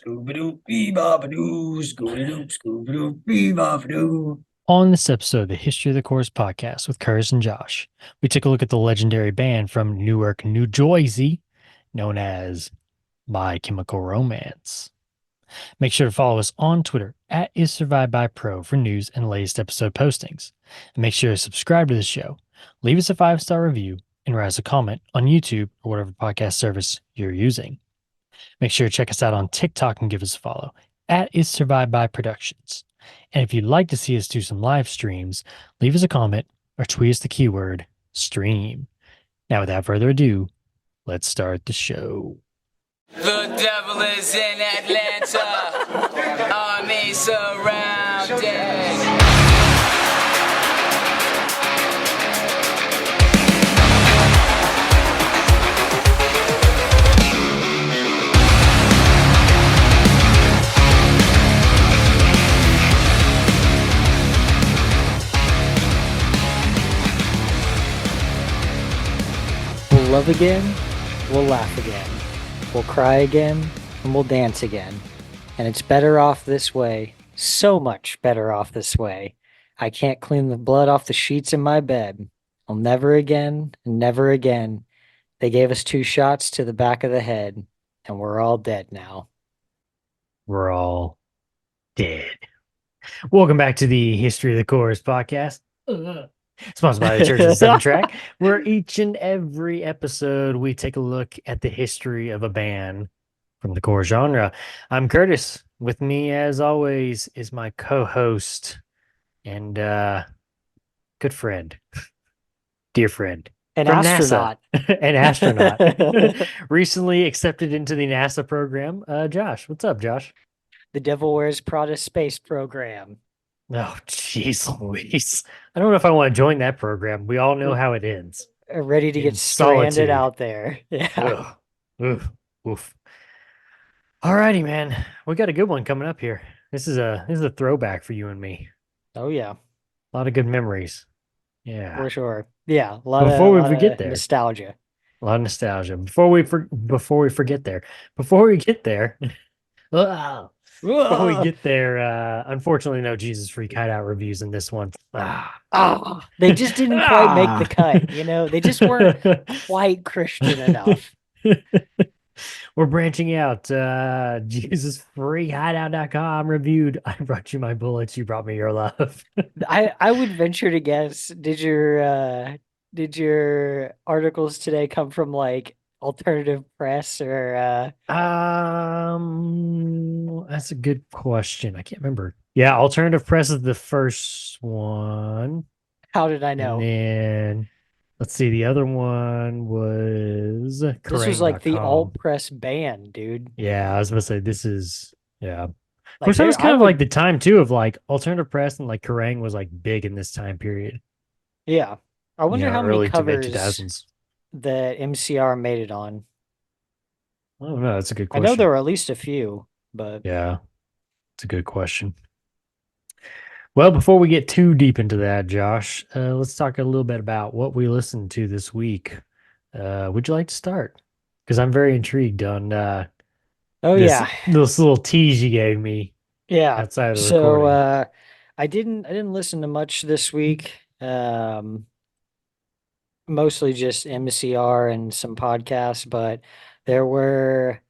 Scooby-Doo, bee-bop-a-doo, Scooby-Doo, Scooby-Doo, bee-bop-a-doo. On this episode of the History of the Chorus podcast with Curtis and Josh, we take a look at the legendary band from Newark, New Jersey, known as My Chemical Romance. Make sure to follow us on Twitter at IsSurvivedByPro for news and latest episode postings. And make sure to subscribe to the show, leave us a 5-star review, and write us a comment on YouTube or whatever podcast service you're using. Make sure to check us out on TikTok and give us a follow at IsSurvivedByProductions. And if you'd like to see us do some live streams, leave us a comment or tweet us the keyword stream. Now, without further ado, let's start the show. The devil is in Atlanta, army surrounded. We'll love again, we'll laugh again, we'll cry again, and we'll dance again. And it's better off this way, so much better off this way. I can't clean the blood off the sheets in my bed. I'll never again, and never again. They gave us 2 shots to the back of the head, and we're all dead now. We're all dead. Welcome back to the History of the Chorus podcast. Sponsored by the Church of the Seven Track, where each and every episode we take a look at the history of a band from the core genre. I'm Curtis. With me, as always, is my co-host and good friend, dear friend, An from astronaut. NASA, an astronaut, recently accepted into the NASA program. Josh, what's up, Josh? The Devil Wears Prada space program. Oh, jeez Louise. I don't know if I want to join that program. We all know how it ends. Ready to In get stranded solitude. out there. Yeah. Ugh. Oof. Oof. Alrighty, man. We got a good one coming up here. This is a throwback for you and me. Oh, yeah. A lot of good memories. Yeah. For sure. Yeah. A lot Before we lot forget of there. nostalgia. A lot of nostalgia. Before we forget there. Before we get there. Before we get there, unfortunately, no Jesus Freak Hideout reviews in this one. They just didn't quite make the cut, you know? They just weren't quite Christian enough. We're branching out. JesusFreeHideout.com reviewed. I brought you my bullets. You brought me your love. I would venture to guess, did your articles today come from like alternative press or That's a good question. I can't remember. Yeah, Alternative Press is the first one. how did I And know? then let's see, the other one was This was like the Kerrang.com. alt press band, dude. Yeah, I was gonna say this is yeah. Of Like course, that was I kind of would, like the time too of like Alternative Press and like Kerrang was like big in this time period. yeah. I wonder how many Early to mid covers 2000s. that MCR made it on. I don't know. That's a good I know question. there were at least a few, but Yeah, it's a good question. Well, before we get too deep into that, Josh, let's talk a little bit about what we listened to this week. Would you like to start? Because I'm very intrigued on oh yeah. this little tease you gave me Yeah. outside of the So recording. I didn't listen to much this week. Mostly just MCR and some podcasts, but there were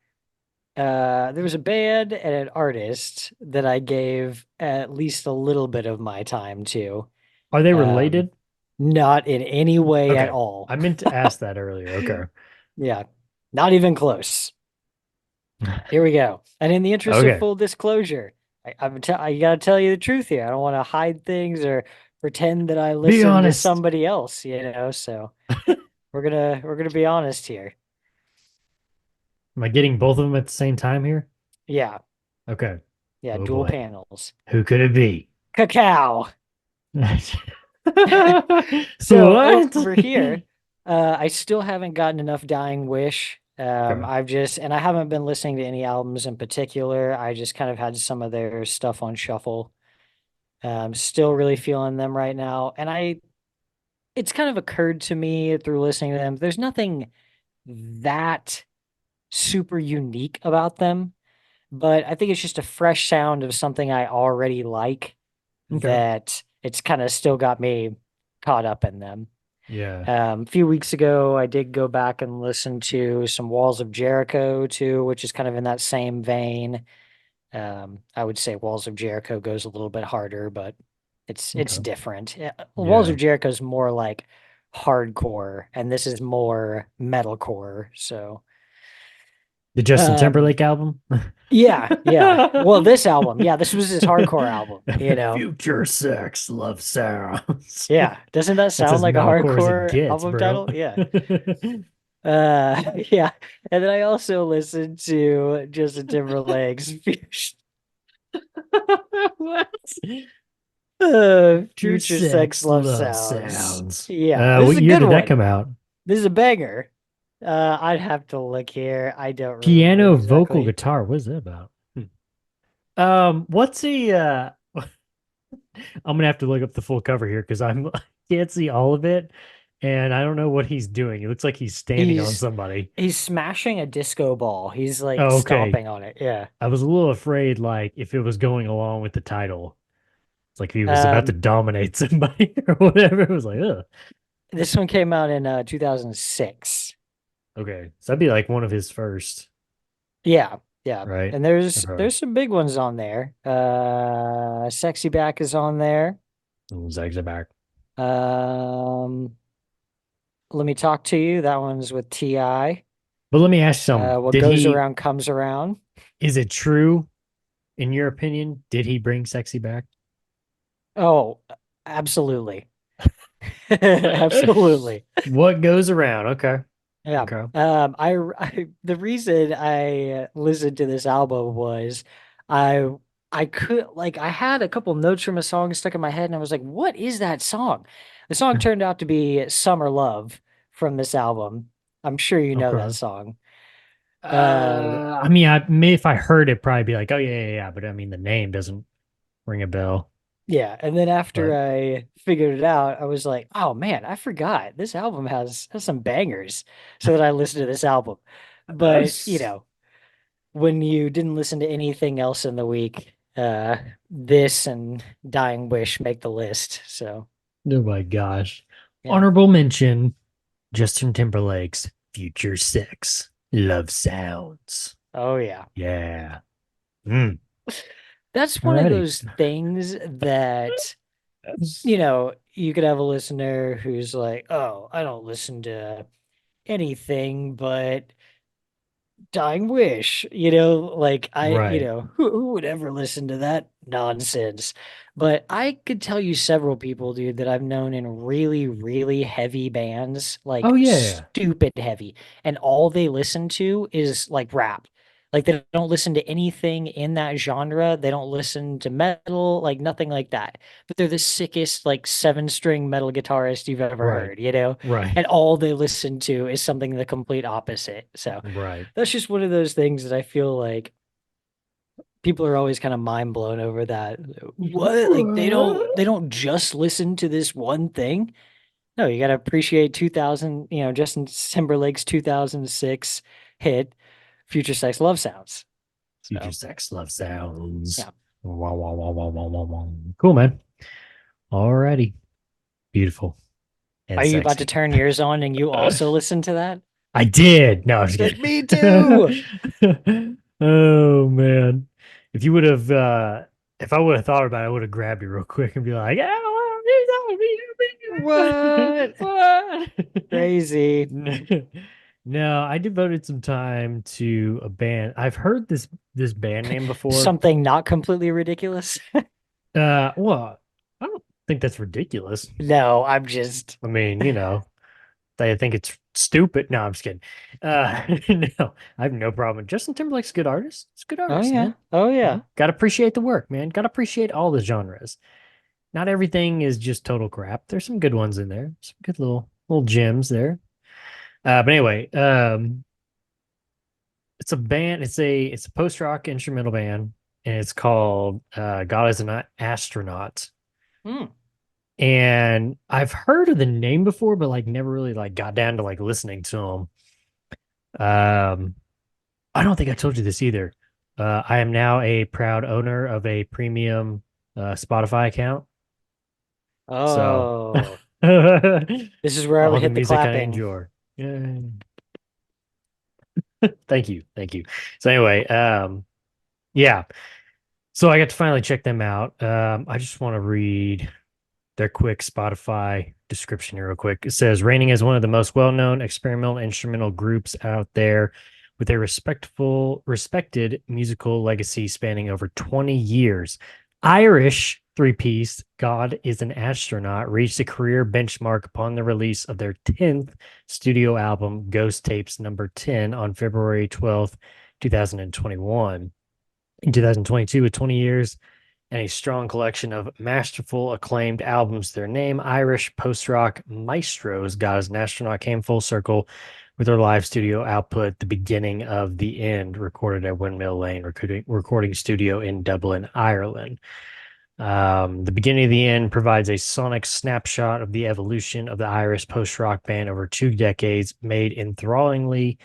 there was a band and an artist that I gave at least a little bit of my time to. Are they Um, related? not in any way at Okay. all. I meant to ask that earlier. Okay. Yeah, not even close. Here we go. And in the interest of Okay. full disclosure, I gotta tell you the truth here. I don't want to hide things or pretend that I Be listened to honest. somebody else, you know. So we're gonna be honest here. Am I getting both of them at the same time here? Yeah, Okay. yeah, Oh dual boy. panels. Who could it be? Cacao. So What? over here, I still haven't gotten enough Dying Wish. Okay. I haven't been listening to any albums in particular. I just kind of had some of their stuff on shuffle. Still really feeling them right now. It's kind of occurred to me through listening to them, there's nothing that super unique about them. but I think it's just a fresh sound of something I already like Okay. that it's kind of still got me caught up in them. Yeah. A few weeks ago, I did go back and listen to some Walls of Jericho too, which is kind of in that same vein. I would say Walls of Jericho goes a little bit harder, but it's Okay. different. Walls Yeah. of Jericho is more like hardcore, and this is more metalcore. So, The Justin um, Timberlake album. yeah. Well, this album, yeah, this was his hardcore album. Future sex love sounds. Yeah. Doesn't that That's sound as like a metalcore as it hardcore gets, album bro. title? Yeah. Yeah. And then I also listened to Justin Timberlake's What? Future Future Sex sex Love love Sounds. sounds. Yeah, this is What a year good did that one. come out? This is a banger. I'd have to look here. I don't remember Piano, vocal, exactly. guitar. What is that about? What's the I'm gonna have to look up the full cover here because I can't see all of it, and I don't know what he's doing. It looks like he's standing on He's somebody. he's smashing a disco ball. He's like Oh, okay. stomping on it. Yeah. I was a little afraid, like if it was going along with the title, it's like if he was about to Um, dominate somebody or whatever. It was like, ugh. this one came out in 2006. Okay, so that'd be like one of his first, Yeah, yeah. right? And there's Okay. there's some big ones on there. Sexy Back is on there. Zag's back. Um, Let Me Talk to You. That one's with T.I. But let me ask you something. What Did goes he? around comes around. Is it true, in your opinion? Did he bring sexy back? Oh, absolutely. Absolutely. What goes around? Okay. Yeah. Okay. The reason I listened to this album was I I could like I had a couple notes from a song stuck in my head and I was like, what is that song? The song turned out to be Summer Love from this album. I'm sure you know that Okay. song. Uh I mean, I may if I heard it, probably be like, oh yeah. But I mean, the name doesn't ring a bell. yeah, and then after But I figured it out, I was like, oh man, I forgot. This album has some bangers. So that I listened to this album. But, that's when you didn't listen to anything else in the week, this and Dying Wish make the list. So oh my gosh. yeah. Honorable mention: Justin Timberlake's "Future Sex Love Sounds." Oh yeah. Yeah. Mm. That's one of Alrighty. those things that, you could have a listener who's like, oh, I don't listen to anything but Dying Wish, like Right. who would ever listen to that nonsense? But I could tell you several people, dude, that I've known in really, really heavy bands, Oh like yeah. stupid heavy, and all they listen to is like rap. Like they don't listen to anything in that genre. They don't listen to metal, like nothing like that. But they're the sickest, like seven-string metal guitarist you've ever Right. heard. Right. And all they listen to is something the complete opposite. So Right. that's just one of those things that I feel like people are always kind of mind blown over that. What? Like they don't just listen to this one thing. No, you got to appreciate 2000, Justin Timberlake's 2006 hit Future Sex Love Sounds. Future So, Sex Love Sounds. yeah. Wow, wow, wow, wow, wow, wow, wow. Cool, man. Alrighty. Beautiful. Are And you about to sexy. turn yours on and you also listen to that? I did. No, I'm just Like, kidding. me too. Oh man. If you would have if I would have thought about it, I would have grabbed you real quick and be like, What? what? Crazy. No, I devoted some time to a band. I've heard this band name before. Something not completely ridiculous. Well, I don't think that's ridiculous. No, I'm just. I mean, they think it's stupid. No, I'm just kidding. No, I have no problem. Justin Timberlake's a good artist. It's a good Oh artist, yeah. man. Oh yeah. Gotta appreciate the work, man. Gotta appreciate all the genres. Not everything is just total crap. There's some good ones in there. Some good little gems there. But anyway, it's a band. It's a post rock instrumental band, and it's called God is an Astronaut. Hmm. And I've heard of the name before, but like never really like got down to like listening to them. I don't think I told you this either. I am now a proud owner of a premium Spotify account. So Oh, all this is where I would the hit the music I clapping. enjoy. Yay. Thank you. Thank you. So anyway, yeah. So I got to finally check them out. I just want to read their quick Spotify description here real quick. It says reigning as one of the most well-known experimental instrumental groups out there with a respected musical legacy spanning over 20 years. Irish three-piece God is an Astronaut reached a career benchmark upon the release of their 10th studio album, Ghost Tapes number 10, on February 12th, 2021. In 2022, with 20 years and a strong collection of masterful, acclaimed albums. Their name, Irish post rock maestros, God as an Astronaut, came full circle with their live studio output, The Beginning of the End, recorded at Windmill Lane recording studio in Dublin, Ireland. The Beginning of the End provides a sonic snapshot of the evolution of the Irish post rock band over 2 decades, made enthrallingly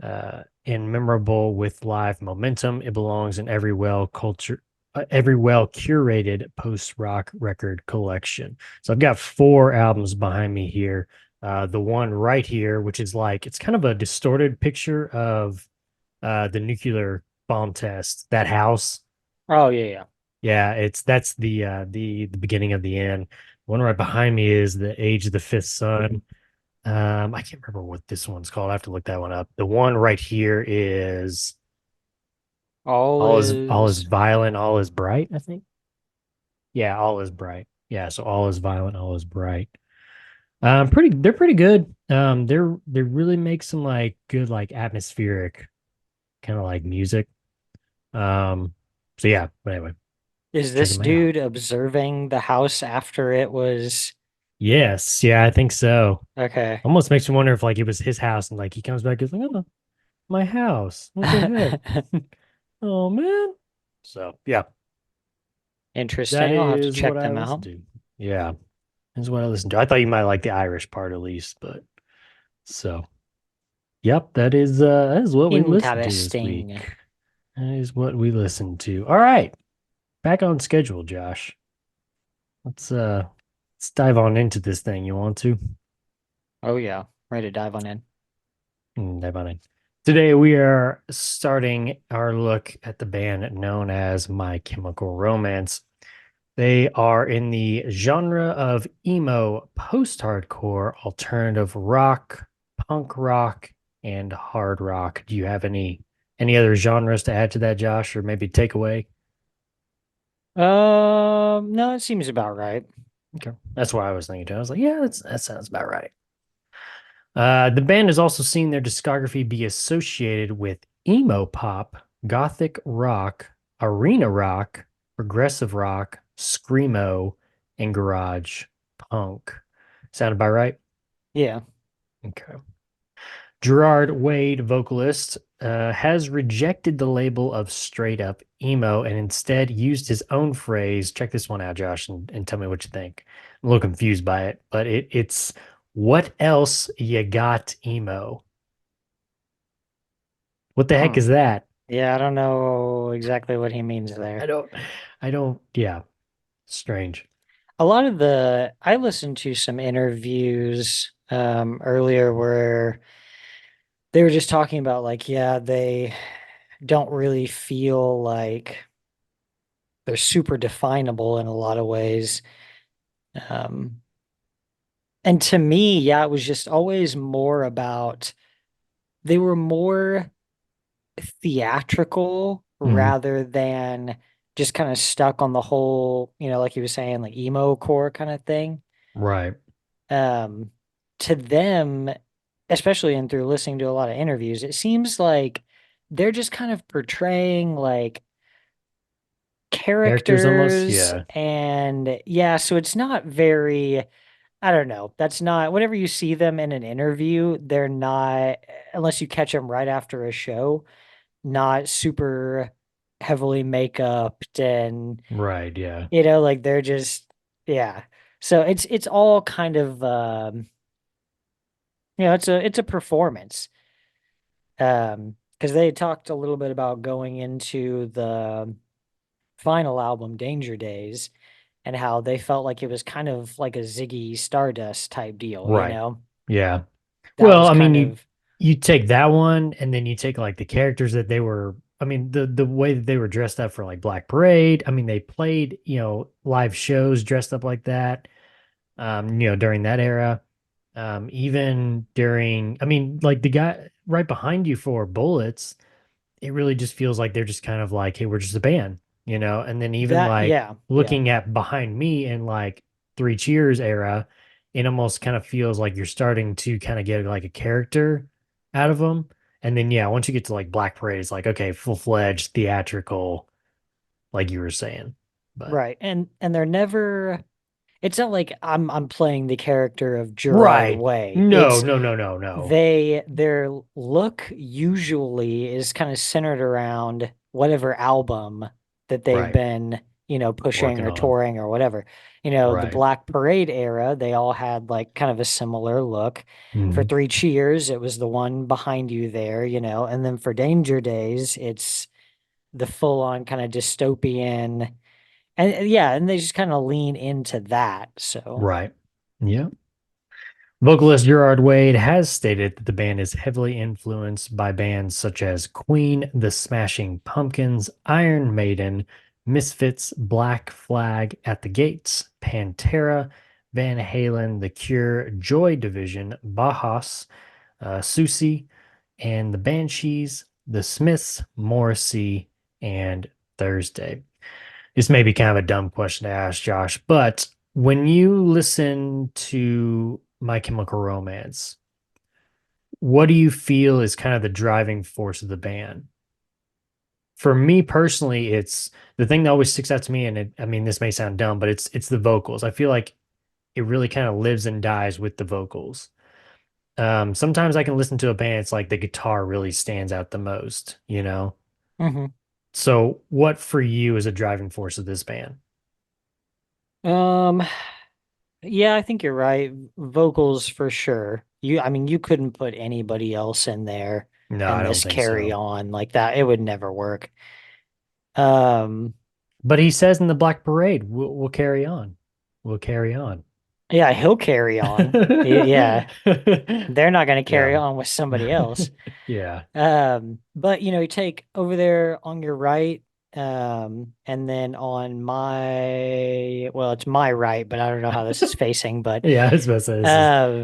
and memorable with live momentum. It belongs in every well curated post rock record collection. So I've got 4 albums behind me here. The one right here, which is like it's kind of a distorted picture of the nuclear bomb test. That house, Oh yeah, yeah, that's the beginning of the end. The one right behind me is the Age of the Fifth Sun. I can't remember what this one's called. I have to look that one up. The one right here is all all is is violent, all is bright, I think. Yeah, all is bright. Yeah, so all is violent, all is bright. They're pretty good. They really make some like good like atmospheric kind of like music. So yeah, but anyway, is check this them out. dude observing the house after it was Yes, yeah, I think so. okay? Almost makes me wonder if like it was his house and like he comes back, he's like, oh, my house. What the heck? Oh man. So yeah, that Interesting. I'll have to is what check I them listen out. to. Yeah, is what I listen to. I thought you might like the Irish part at least, but so yep, that is what we listened to this Interesting. week. That is what we listened to. All right, back on schedule, Josh. Let's dive on into this thing. You want to? Oh yeah, ready to dive on in. Dive on in. Today we are starting our look at the band known as My Chemical Romance. They are in the genre of emo, post-hardcore, alternative rock, punk rock, and hard rock. Do you have any other genres to add to that, Josh, or maybe take away? No, it seems about right. Okay, that's what I was thinking too. I was like, yeah, that sounds about right. The band has also seen their discography be associated with emo pop, gothic rock, arena rock, progressive rock, screamo, and garage punk. Sound about right? Yeah. Okay. Gerard Wade, vocalist, has rejected the label of straight up emo and instead used his own phrase. Check this one out, Josh, and tell me what you think. I'm a little confused by it, but it's what else you got emo? What the heck Hmm. is that? Yeah, I don't know exactly what he means I there. don't, I don't, yeah, strange. A lot of I listened to some interviews earlier where they were just talking about like, yeah, they don't really feel like they're super definable in a lot of ways. Um, and to me, yeah, it was just always more about they were more theatrical Mhm. rather than just kind of stuck on the whole, like he was saying, like emo core kind of thing. Right. Um, to them, especially and through listening to a lot of interviews, it seems like they're just kind of portraying like Characters almost, characters yeah. and yeah, so it's not very, I don't know. That's not whenever you see them in an interview, they're not, unless you catch them right after a show, not super heavily make-upped and Right, yeah. like they're just yeah. So it's all kind of it's a performance. because they talked a little bit about going into the final album, Danger Days, and how they felt like it was kind of like a Ziggy Stardust type deal, you Right. know? Yeah. That Well, was I mean, kind you of you take that one, and then you take like the characters that they were. I mean, the way that they were dressed up for like Black Parade. I mean, they played live shows dressed up like that. During that era. Even during, I mean, like the guy right behind you for Bullets, it really just feels like they're just kind of like, hey, we're just a band, And then even that, like yeah, yeah. looking at behind me in like Three Cheers era, it almost kind of feels like you're starting to kind of get like a character out of them. And then, yeah, once you get to like Black Parade, it's like, okay, full fledged theatrical, like you were saying. But Right. And they're never it's not like I'm playing the character of Gerard right. Way. No, It's no, no, no, no. their look usually is kind of centered around whatever album that they've Right. been, pushing Working or on. touring or whatever. The Right. Black Parade era, they all had like kind of a similar look. For Mhm. Three Cheers, it was the one behind you there, and then for Danger Days, it's the full on kind of dystopian and yeah, and they just kind of lean into that. So, Right. Yeah. Vocalist Gerard Wade has stated that the band is heavily influenced by bands such as Queen, The Smashing Pumpkins, Iron Maiden, Misfits, Black Flag, At the Gates, Pantera, Van Halen, The Cure, Joy Division, Bauhaus, Susie, and the Banshees, The Smiths, Morrissey, and Thursday. This may be kind of a dumb question to ask, Josh, but when you listen to My Chemical Romance, what do you feel is kind of the driving force of the band? For me personally, it's the thing that always sticks out to me, and I mean, this may sound dumb, but it's the vocals. I feel like it really kind of lives and dies with the vocals. Sometimes I can listen to a band, it's like the guitar really stands out the most. mhm. So, what for you is a driving force of this band? um, yeah, I think you're right. Vocals for sure. I mean, you couldn't put anybody else in there No, I and don't this think carry so. on like that. It would never work. Um, But he says in the Black Parade, we'll carry on. We'll carry on. yeah, he'll carry on. Yeah, they're not going to carry Yeah. on with somebody else. Yeah. But you take over there on your right, and then on well, it's my right, but I don't know how this is facing, but Yeah, I was about to say this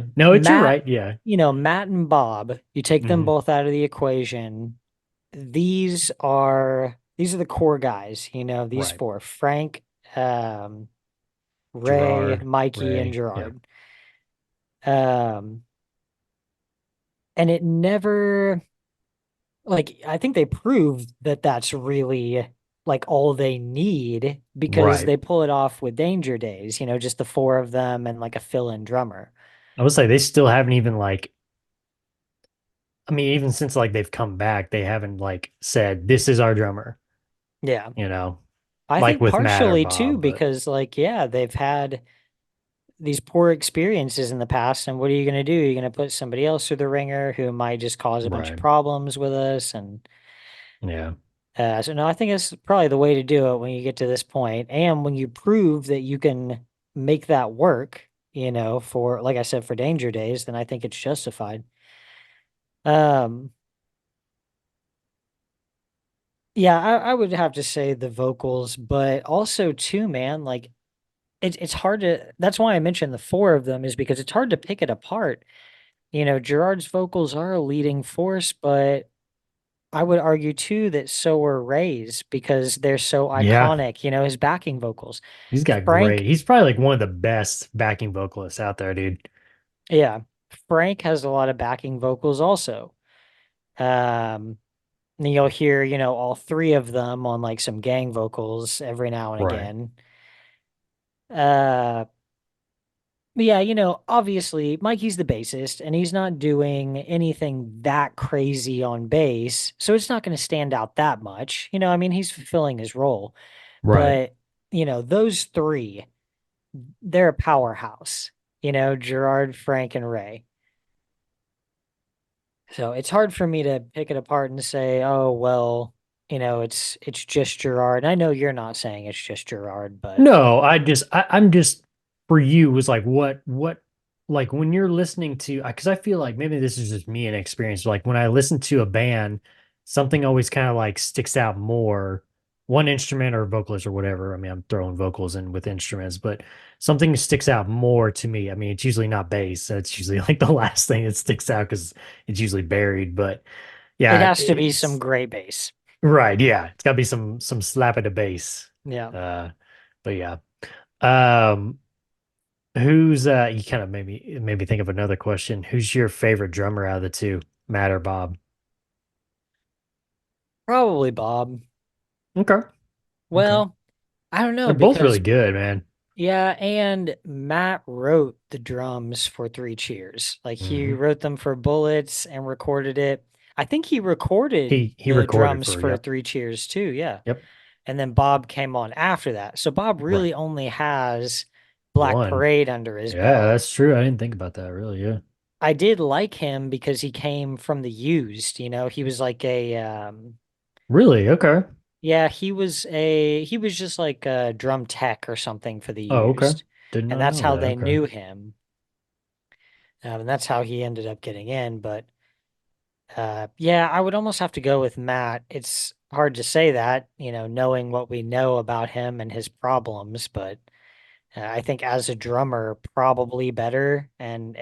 is no, it's your Matt, right. Yeah. Matt and Bob, you take them Mhm. both out of the equation. These are the core guys, these Right. four, Frank, um, Ray, Gerard, Mikey, and Ray. Yeah. Gerard. Um, and it never like I think they proved that that's really like all they need because Right. they pull it off with Danger Days, just the four of them and like a fill-in drummer. I would say they still haven't even like I mean, even since like they've come back, they haven't like said this is our drummer, Yeah. you know, I like think with Matt or partially too Bob, but because like yeah, they've had these poor experiences in the past and what are you going to do? You're going to put somebody else through the ringer who might just cause a bunch of right. problems with us and Yeah. so no, I think it's probably the way to do it when you get to this point, and when you prove that you can make that work, for like I said, for Danger Days, then I think it's justified. Um, yeah, I would have to say the vocals, but also too, man, like it's hard to. That's why I mentioned the four of them is because it's hard to pick it apart. Gerard's vocals are a leading force, but I would argue too that so are Ray's because they're so Yeah. iconic, his backing vocals. He's got great. Frank, He's probably like one of the best backing vocalists out there, dude. yeah, Frank has a lot of backing vocals also. And you'll hear, all three of them on like some gang vocals every now and Right. again. Uh, but yeah, obviously Mikey's the bassist and he's not doing anything that crazy on bass, so it's not going to stand out that much. I mean, he's fulfilling his role. Right. But, those three, they're a powerhouse, Gerard, Frank, and Ray. So it's hard for me to pick it apart and say, oh well, it's just Gerard. I know you're not saying it's just Gerard, but No, I'm just for you was like what like when you're listening to because I feel like maybe this is just me and experience. Like when I listen to a band, something always kind of like sticks out more. One instrument or vocalist or whatever. I mean, I'm throwing vocals in with instruments, but something sticks out more to me. I mean, it's usually not bass. That's usually like the last thing that sticks out because it's usually buried. But it yeah, has to be some it's great bass. right. Yeah, it's got to be some slap at the bass. Yeah. Uh, but yeah. Um, who's you kind of maybe think of another question. Who's your favorite drummer out of the two, Matt or Bob? Probably Bob. Okay. Okay. Well, I don't know They're both really because good, man. yeah, and Matt wrote the drums for Three Cheers. Like he Hmm. wrote them for Bullets and recorded it. I think he recorded He the recorded drums for for yep. Three Cheers too, yeah. Yep. And then Bob came on after that. So Bob Right. really only has Black One. Parade under his Yeah, belt. that's true. I didn't think about that really. Yeah. I did like him because he came from the used, he was like a Really? Okay. yeah, he was just like a drum tech or something for the Oh, okay. used. Did And not that's know how that. they Okay. knew him. And that's how he ended up getting in. But yeah, I would almost have to go with Matt. It's hard to say that, knowing what we know about him and his problems, but I think as a drummer, probably better. And,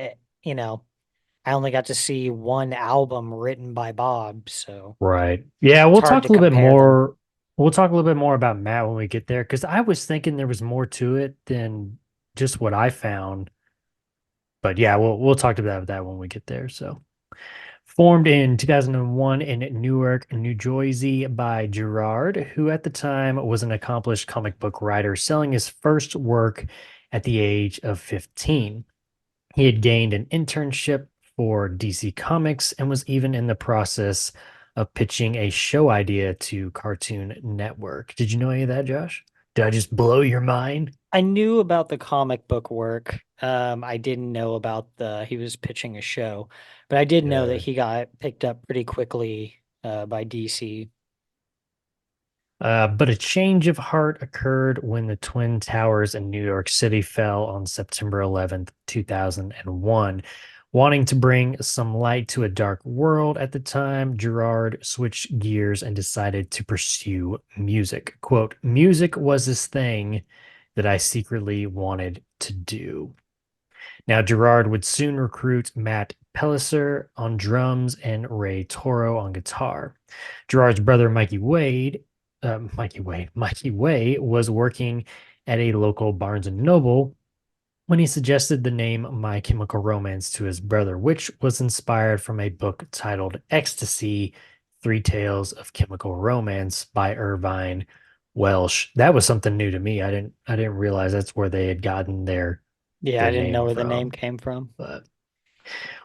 I only got to see one album written by Bob, so Right. Yeah, it's we'll hard talk to a little bit compare them. more. We'll talk a little bit more about Matt when we get there because I was thinking there was more to it than just what I found. But yeah, we'll talk about that when we get there. So, formed in 2001 in Newark, New Jersey by Gerard, who at the time was an accomplished comic book writer selling his first work at the age of 15. He had gained an internship for DC Comics and was even in the process of pitching a show idea to Cartoon Network. Did you know any of that, Josh? Did I just blow your mind? I knew about the comic book work. I didn't know about he was pitching a show, but I did know that Yeah. he got picked up pretty quickly by DC. But a change of heart occurred when the Twin Towers in New York City fell on September 11th, 2001. Wanting to bring some light to a dark world at the time, Gerard switched gears and decided to pursue music. Quote, music was this thing that I secretly wanted to do. Now, Gerard would soon recruit Matt Pelliser on drums and Ray Toro on guitar. Gerard's brother, Mikey Way was working at a local Barnes and Noble when he suggested the name My Chemical Romance to his brother, which was inspired from a book titled Ecstasy: Three Tales of Chemical Romance by Irvine Welsh. That was something new to me. I didn't realize that's where they had gotten Yeah, I their didn't know name where the name from. came from. But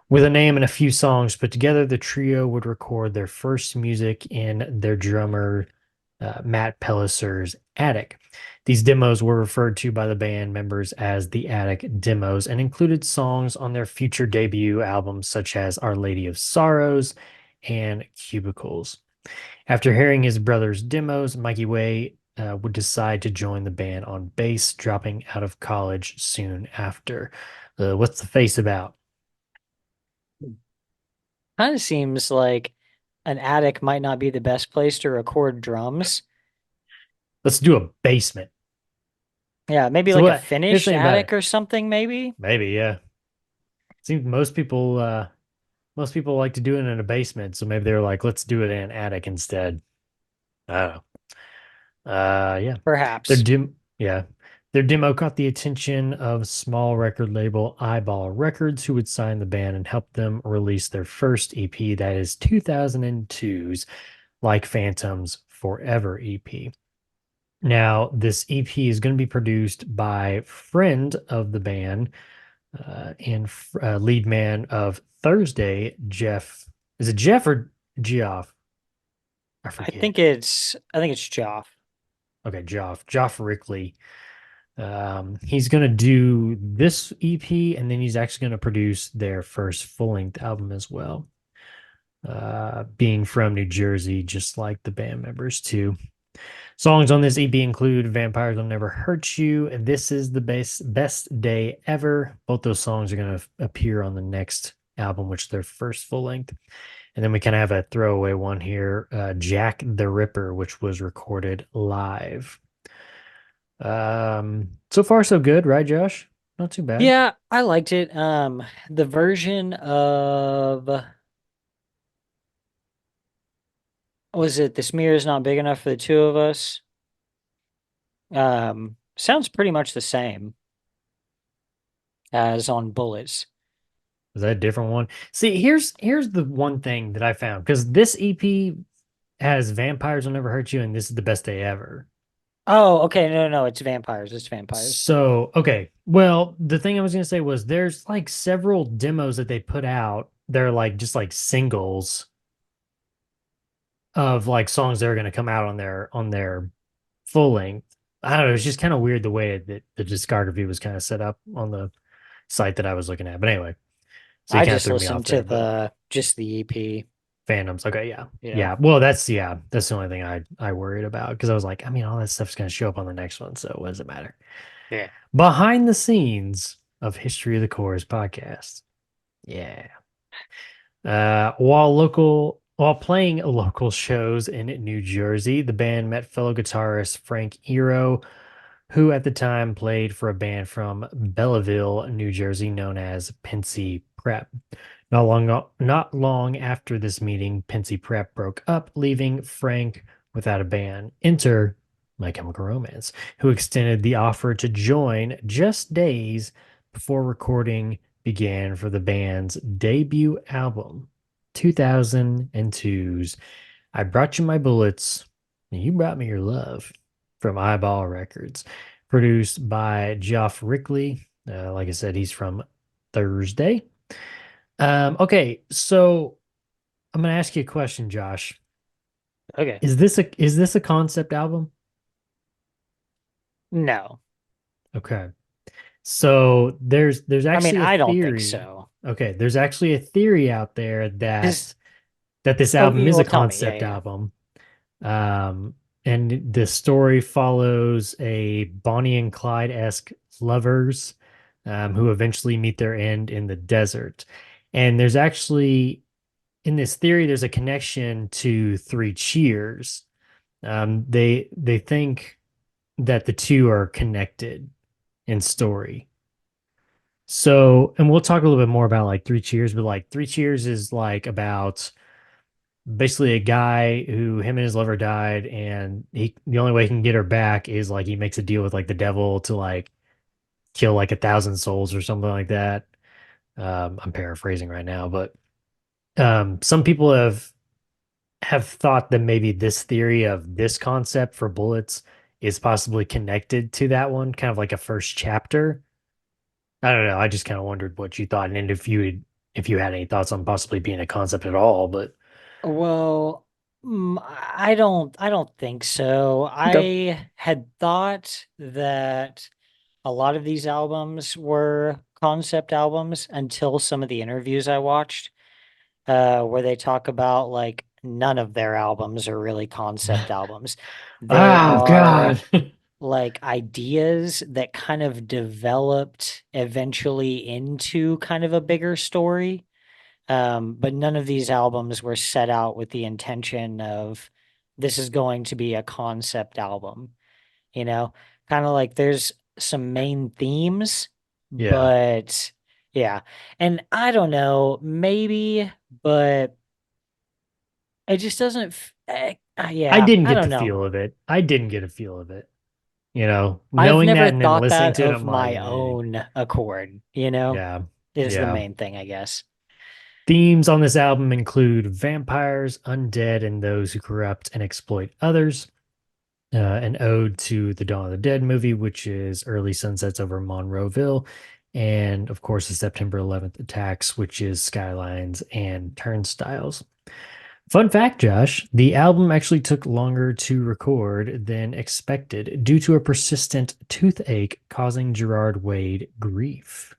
with a name and a few songs put together, the trio would record their first music in their drummer Matt Pelliser's attic. These demos were referred to by the band members as the Attic Demos and included songs on their future debut albums such as Our Lady of Sorrows and Cubicles. After hearing his brother's demos, Mikey Way would decide to join the band on bass, dropping out of college soon after. What's the face about? Kind of seems like an attic might not be the best place to record drums. Let's do a basement. Yeah, maybe So like a what? Here's the finished thing about it. attic or something, maybe. Maybe, yeah. Seems most people like to do it in a basement, so maybe they were like, let's do it in an attic instead. I don't know. Yeah. Their Perhaps. yeah. Their demo caught the attention of small record label Eyeball Records, who would sign the band and help them release their first EP, that is 2002's Like Phantoms Forever EP. Now, this EP is going to be produced by friend of the band and lead man of Thursday, Jeff. Is it Jeff or Geoff? I forget. I think it's Joff. Okay, Joff Rickley. He's going to do this EP and then he's actually going to produce their first full length album as well. being from New Jersey, just like the band members too. Songs on this EP include Vampires Will Never Hurt You, and This Is the Best Day Ever. Both those songs are going to appear on the next album, which is their first full length. And then we kind of have a throwaway one here, Jack the Ripper, which was recorded live. So far so good, right, Josh? Not too bad. Yeah, I liked it. The version of was it "This Mirror Is Not Big Enough for the Two of Us"? Sounds pretty much the same as on Bullets. Is that a different one? See, here's the one thing that I found, because this EP has Vampires Will Never Hurt You and This Is the Best Day Ever. Oh, okay. No, it's vampires. It's vampires. So, okay. Well, the thing I was going to say was there's like several demos that they put out. They're like just like singles of like songs that are going to come out on their full length. I don't know. It's just kind of weird the way that the discography was kind of set up on the site that I was looking at. But anyway, so you I kind of just threw me off listened there, to but just the EP. Fandoms. Okay, yeah. Yeah. Well, that's the only thing I worried about, because I was like, I mean, all that stuff's going to show up on the next one, so what does it matter? Yeah. Behind the scenes of History of the Chorus podcast. Yeah. While playing local shows in New Jersey, the band met fellow guitarist Frank Ero, who at the time played for a band from Belleville, New Jersey, known as Pensy Prep. Not long after this meeting, Pensy Prep broke up, leaving Frank without a band. Enter My Chemical Romance, who extended the offer to join just days before recording began for the band's debut album, 2002's I Brought You My Bullets, and You Brought Me Your Love, from Eyeball Records, produced by Geoff Rickley. Like I said, he's from Thursday. Okay, so I'm gonna ask you a question, Josh. Okay. Is this a concept album? No. Okay. So there's I actually mean, a I don't think theory. so. Okay, there's actually a theory out there Is that this oh, album is a well, tell me. concept Yeah. album. And the story follows a Bonnie and Clyde-esque lovers who eventually meet their end in the desert. And there's actually, in this theory, there's a connection to Three Cheers. They think that the two are connected in story. So, and we'll talk a little bit more about like Three Cheers, but like Three Cheers is like about basically a guy who him and his lover died, and the only way he can get her back is like he makes a deal with like the devil to like kill like 1,000 souls or something like that. I'm paraphrasing right now, but some people have thought that maybe this theory of this concept for Bullets is possibly connected to that one, kind of like a first chapter. I don't know. I just kind of wondered what you thought, and if you had any thoughts on possibly being a concept at all. But Well, I don't think so. Okay. I had thought that a lot of these albums were concept albums until some of the interviews I watched, where they talk about like none of their albums are really concept albums. They Oh are God. like ideas that kind of developed eventually into kind of a bigger story. But none of these albums were set out with the intention of this is going to be a concept album, you know, kind of like there's some main themes, Yeah. but yeah. And I don't know, maybe, but it just doesn't, I yeah, didn't I get don't the know. feel of it. I didn't get a feel of it. You know, I've knowing never that and then thought listening that to it, of I'm like, my own accord, you know, yeah. is the Yeah. main thing, I guess. Themes on this album include vampires, undead, and those who corrupt and exploit others. An ode to the Dawn of the Dead movie, which is Early Sunsets over Monroeville. And of course, the September 11th attacks, which is Skylines and Turnstiles. Fun fact, Josh, the album actually took longer to record than expected due to a persistent toothache causing Gerard Wade grief.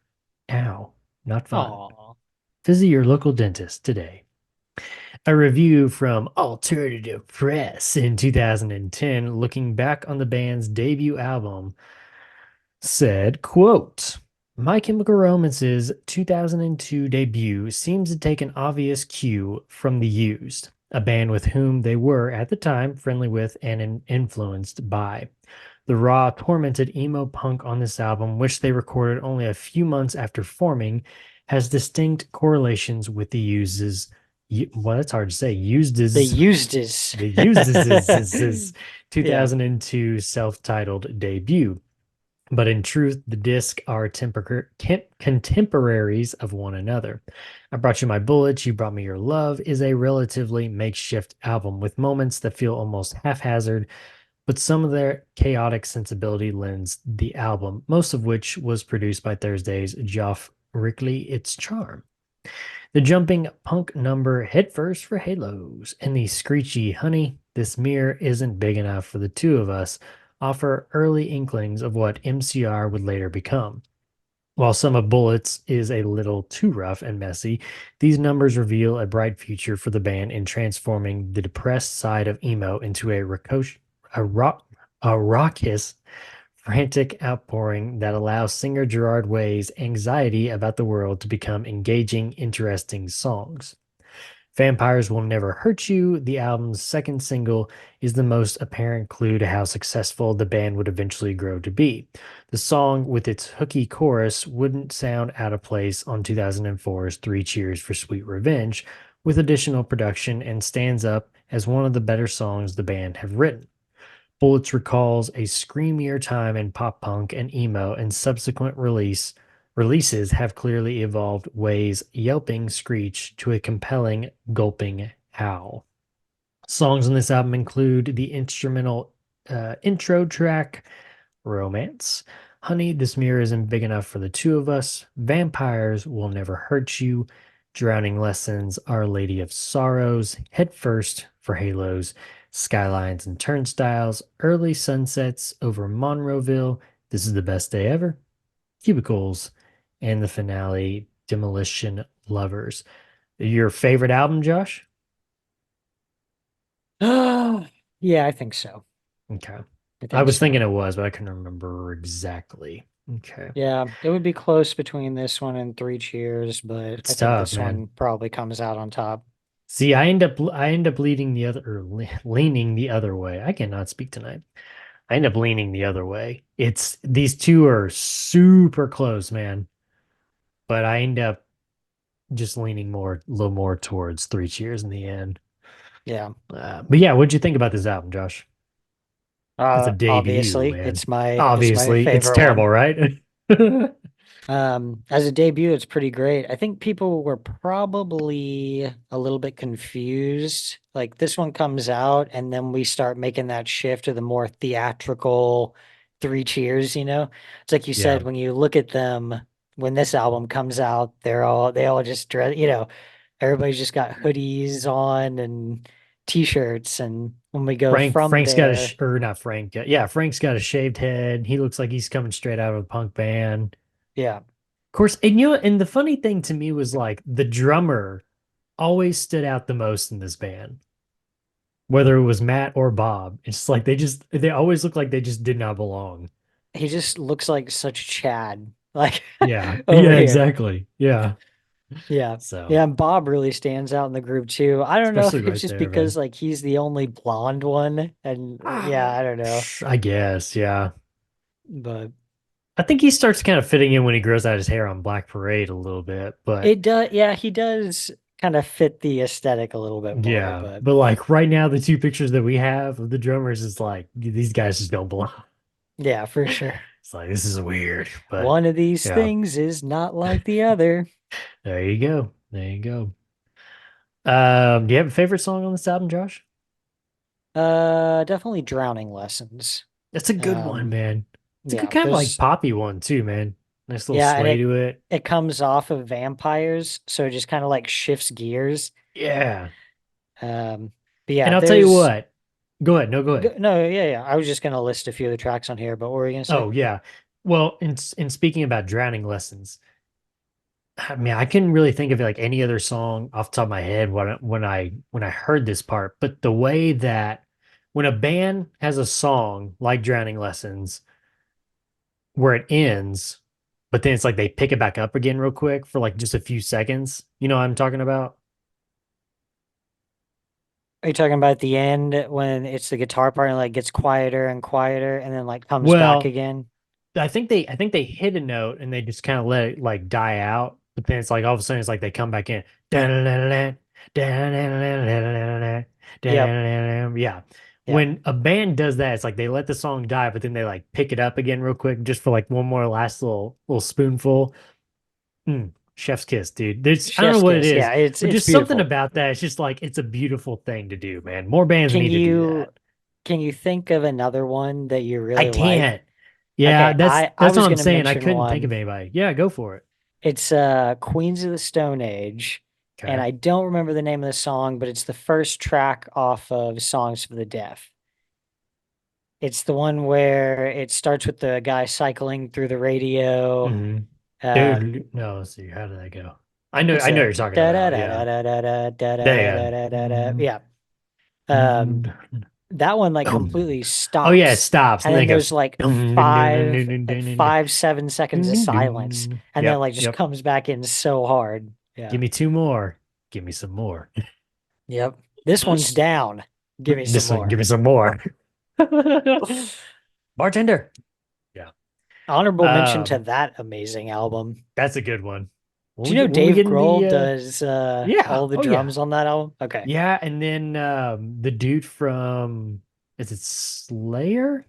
Ow, not fun. Oh, Visit your local dentist today. A review from Alternative Press in 2010, looking back on the band's debut album, said, quote, My Chemical Romance's 2002 debut seems to take an obvious cue from The Used, a band with whom they were, at the time, friendly with and influenced by. The raw, tormented emo punk on this album, which they recorded only a few months after forming, has distinct correlations with The Used's, well, it's hard to say, The Used's, used is. The Used's Yeah. 2002 self-titled debut. But in truth, the disc are contemporaries of one another. I Brought You My Bullets, You Brought Me Your Love is a relatively makeshift album with moments that feel almost haphazard, but some of their chaotic sensibility lends the album, most of which was produced by Thursday's Geoff Rickley, its charm. The jumping punk number Headfirst for Halos and the screechy Honey, This Mirror Isn't Big Enough for the Two of Us offer early inklings of what MCR would later become. While some of Bullets is a little too rough and messy, these numbers reveal a bright future for the band in transforming the depressed side of emo into a raucous, frantic outpouring that allows singer Gerard Way's anxiety about the world to become engaging, interesting songs. Vampires Will Never Hurt You, the album's second single, is the most apparent clue to how successful the band would eventually grow to be. The song, with its hooky chorus, wouldn't sound out of place on 2004's Three Cheers for Sweet Revenge, with additional production, and stands up as one of the better songs the band have written. Bullets recalls a screamier time in pop punk and emo, and subsequent releases have clearly evolved Way's yelping screech to a compelling gulping howl. Songs on this album include the instrumental intro track Romance, Honey, This Mirror Isn't Big Enough for the Two of Us, Vampires Will Never Hurt You, Drowning Lessons, Our Lady of Sorrows, Headfirst for Halos, Skylines and Turnstiles, Early Sunsets over Monroeville, This Is the Best Day Ever, Cubicles, and the finale, Demolition Lovers. Your favorite album, Josh? Yeah, I think so. Okay. think I was so. thinking it was, but I couldn't remember exactly. Okay. Yeah, it would be close between this one and Three Cheers, but It's I think tough, this man. one probably comes out on top. See, I end up leaning the other or leaning the other way. I cannot speak tonight. I end up leaning the other way. It's these two are super close, man. But I end up just leaning a little more towards Three Cheers in the end. Yeah. But yeah, what'd you think about this album, Josh? It's a debut, Obviously, man. it's my Obviously, it's favorite terrible, one. right? As a debut, it's pretty great. I think people were probably a little bit confused. Like this one comes out, and then we start making that shift to the more theatrical Three Cheers, you know? It's like you Yeah. said, when you look at them, when this album comes out, they all just dress, you know, everybody's just got hoodies on and t-shirts, and when we go from Frank's got there, or not Frank. Yeah, Frank's got a shaved head. He looks like he's coming straight out of a punk band. yeah. Of course, and you know, and the funny thing to me was like the drummer always stood out the most in this band. Whether it was Matt or Bob, it's like they always look like they just did not belong. He just looks like such Chad. Like Yeah. over Yeah, here. exactly. Yeah. Yeah. So Yeah, and Bob really stands out in the group too. I don't know if Especially it's right just there, because man. like he's the only blonde one, and yeah, I don't know. I guess, yeah. But I think he starts kind of fitting in when he grows out his hair on Black Parade a little bit, but it does, yeah, he does kind of fit the aesthetic a little bit more, yeah, but like right now, the two pictures that we have of the drummers is like these guys just don't belong. yeah, for sure. It's like this is weird, but One of these yeah. things is not like the other. There you go. There you go. Do you have a favorite song on this album, Josh? Definitely Drowning Lessons. That's a good one, Um, man. It's a yeah, good kind of like there's poppy one too, man. Nice little yeah, and sway to it. it comes off of Vampires, so it just kind of like shifts gears. Yeah. But yeah, And I'll tell you there's what. Go ahead. No, go ahead. no, yeah. I was just gonna list a few of the tracks on here, but what were you gonna say? Oh, yeah. Well, in speaking about Drowning Lessons, I mean, I couldn't really think of like any other song off the top of my head when I heard this part, but the way that when a band has a song like Drowning Lessons where it ends, but then it's like they pick it back up again real quick for like just a few seconds. You know what I'm talking about? Are you talking about at the end when it's the guitar part and like gets quieter and quieter and then like comes back Well, again? I think they hit a note and they just kind of let it like die out. But then it's like all of a sudden it's like they come back in. Yep. Yeah. Yep. When a band does that, it's like they let the song die, but then they like pick it up again real quick just for like one more last little spoonful. Chef's kiss, dude. I don't know Chef's what it kiss. is, Yeah, it's but it's just something beautiful. about that. It's just like it's a beautiful thing to do, man. More bands Can need to do you that. can you think of another one that you I really like? can't. Yeah, Okay, I that's what was I'm gonna saying. I mention couldn't think of one. anybody. Yeah, go for it. It's Queens of the Stone Age, and Okay. I don't remember the name of the song, but it's the first track off of Songs for the Deaf. It's the one where it starts with the guy cycling through the radio. hmm Um, Dude, no, let's see. How did that go? it's I know a you're talking da da about. da da Yeah. da da da da da There da da da da. you Yeah. go. Um, that one like Dum. completely Oh yeah, it stops, stops and and then then it goes there's like dum, dun, dun, dun, dun, dun, dun, dun, 7 seconds of dun, silence, dun. and then Yep, like just yep. comes back in so hard. Yeah. Give me two more. Give me some more. Yep. This one's down. Give me some This one, more. give me some more. Bartender. Yeah. Honorable mention to Um, that amazing album. that's a good one. Do you know When we Dave get in Grohl the does yeah, all the oh yeah. drums on that album? Okay. Yeah, and then the dude from is it Slayer?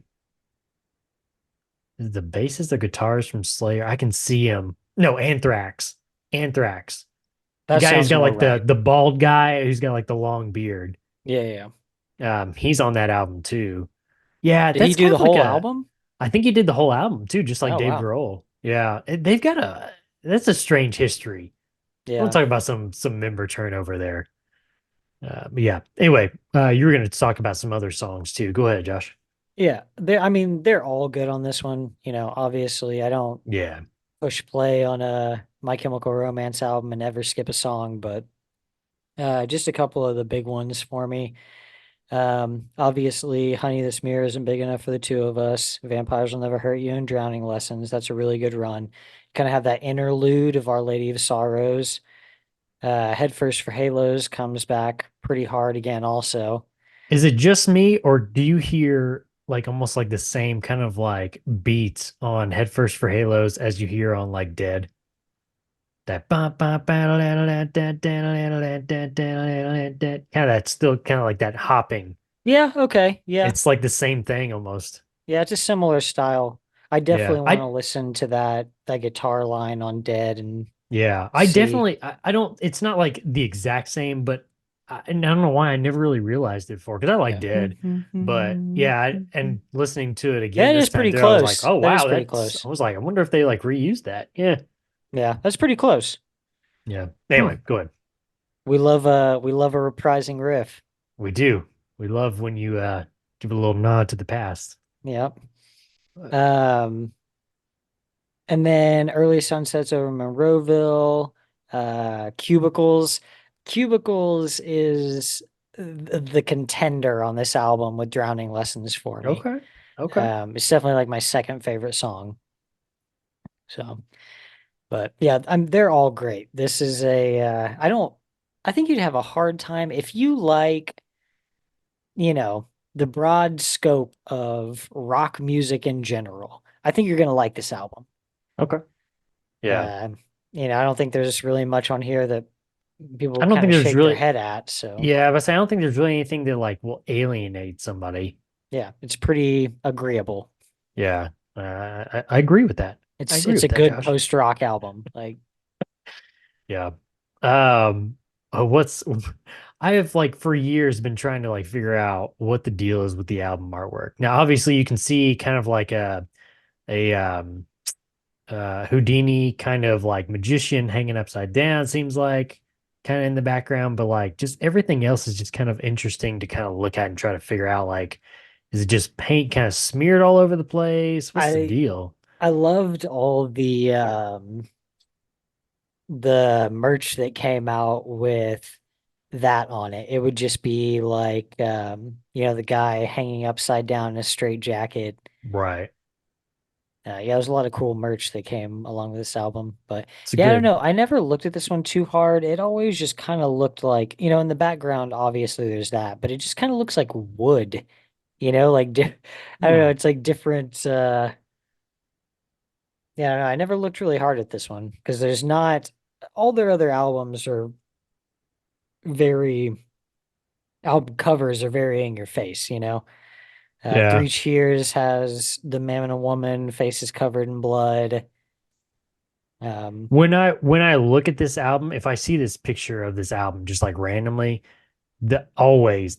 Is the bassist or guitarist from Slayer? I can see him. No, Anthrax. Anthrax. The That guy who's sounds got more like right. the bald guy who's got like the long beard. Yeah, yeah. He's on that album too. Yeah, Did he that's do kind the of like whole a album? I think he did the whole album too, just like Oh, Dave wow. Grohl. Yeah, they've got a that's a strange history. We'll Yeah. talk about some member turnover there. But yeah. Anyway, you were going to talk about some other songs too. Go ahead, Josh. Yeah. I mean, they're all good on this one. You know, obviously I don't Yeah. push play on a My Chemical Romance album and never skip a song, but just a couple of the big ones for me. Obviously, Honey, This Mirror isn't big enough for the two of us. Vampires Will Never Hurt You and Drowning Lessons. That's a really good run. Kind of have that interlude of Our Lady of Sorrows. Head First for Halos comes back pretty hard again, also. Is it just me, or do you hear like almost like the same kind of like beats on Headfirst for Halos as you hear on like Dead? That kind of that still kind of like that hopping. Yeah, okay. Yeah. It's like the same thing almost. Yeah, it's a similar style. I Yeah. definitely want to listen to that guitar line on Dead and Yeah, see. I don't, it's not like the exact same, but and I don't know why I never really realized it before because I like Yeah. Dead, but yeah, and listening to it again That this is time pretty through, I was like, close. oh That is wow, pretty I close. was like, I wonder if they like reused that. Yeah, Yeah, that's pretty close. yeah. Hmm. Anyway, go ahead. We love a reprising riff. We do. We love when you give a little nod to the past. Yep. Um, and then Early Sunsets over Monroeville, Cubicles. Cubicles is the contender on this album with Drowning Lessons for me. Okay. Okay. It's definitely like my second favorite song. So, but yeah, they're all great. This is I think you'd have a hard time if you like, you know, the broad scope of rock music in general. I think you're gonna like this album. Okay. Yeah. Uh, I don't think there's really much on here that people I don't kind think of there's shake their really, head at. So yeah, but I don't think there's really anything that like will alienate somebody. yeah, it's pretty agreeable. Yeah. I agree with that. I agree It's with a that, good Josh. post rock album. Like Yeah. What's I have like for years been trying to like figure out what the deal is with the album artwork. Now, obviously, you can see kind of like a Houdini kind of like magician hanging upside down, seems like kind of in the background, but like just everything else is just kind of interesting to kind of look at and try to figure out like, is it just paint kind of smeared all over the place? What's the I deal? I loved all the the merch that came out with that on it. It would just be like the guy hanging upside down in a straight jacket. Right. Yeah, there's a lot of cool merch that came along with this album. But It's a yeah, I don't good. know. I never looked at this one too hard. It always just kind of looked like, in the background, obviously there's that, but it just kind of looks like wood, like I don't know, Hmm. it's like different yeah, I don't know. I never looked really hard at this one because there's not all their other albums are very album covers are very in your face. Yeah. Three Cheers has the man and a woman, faces covered in blood. Um, When I look at this album, if I see this picture of this album just like randomly, the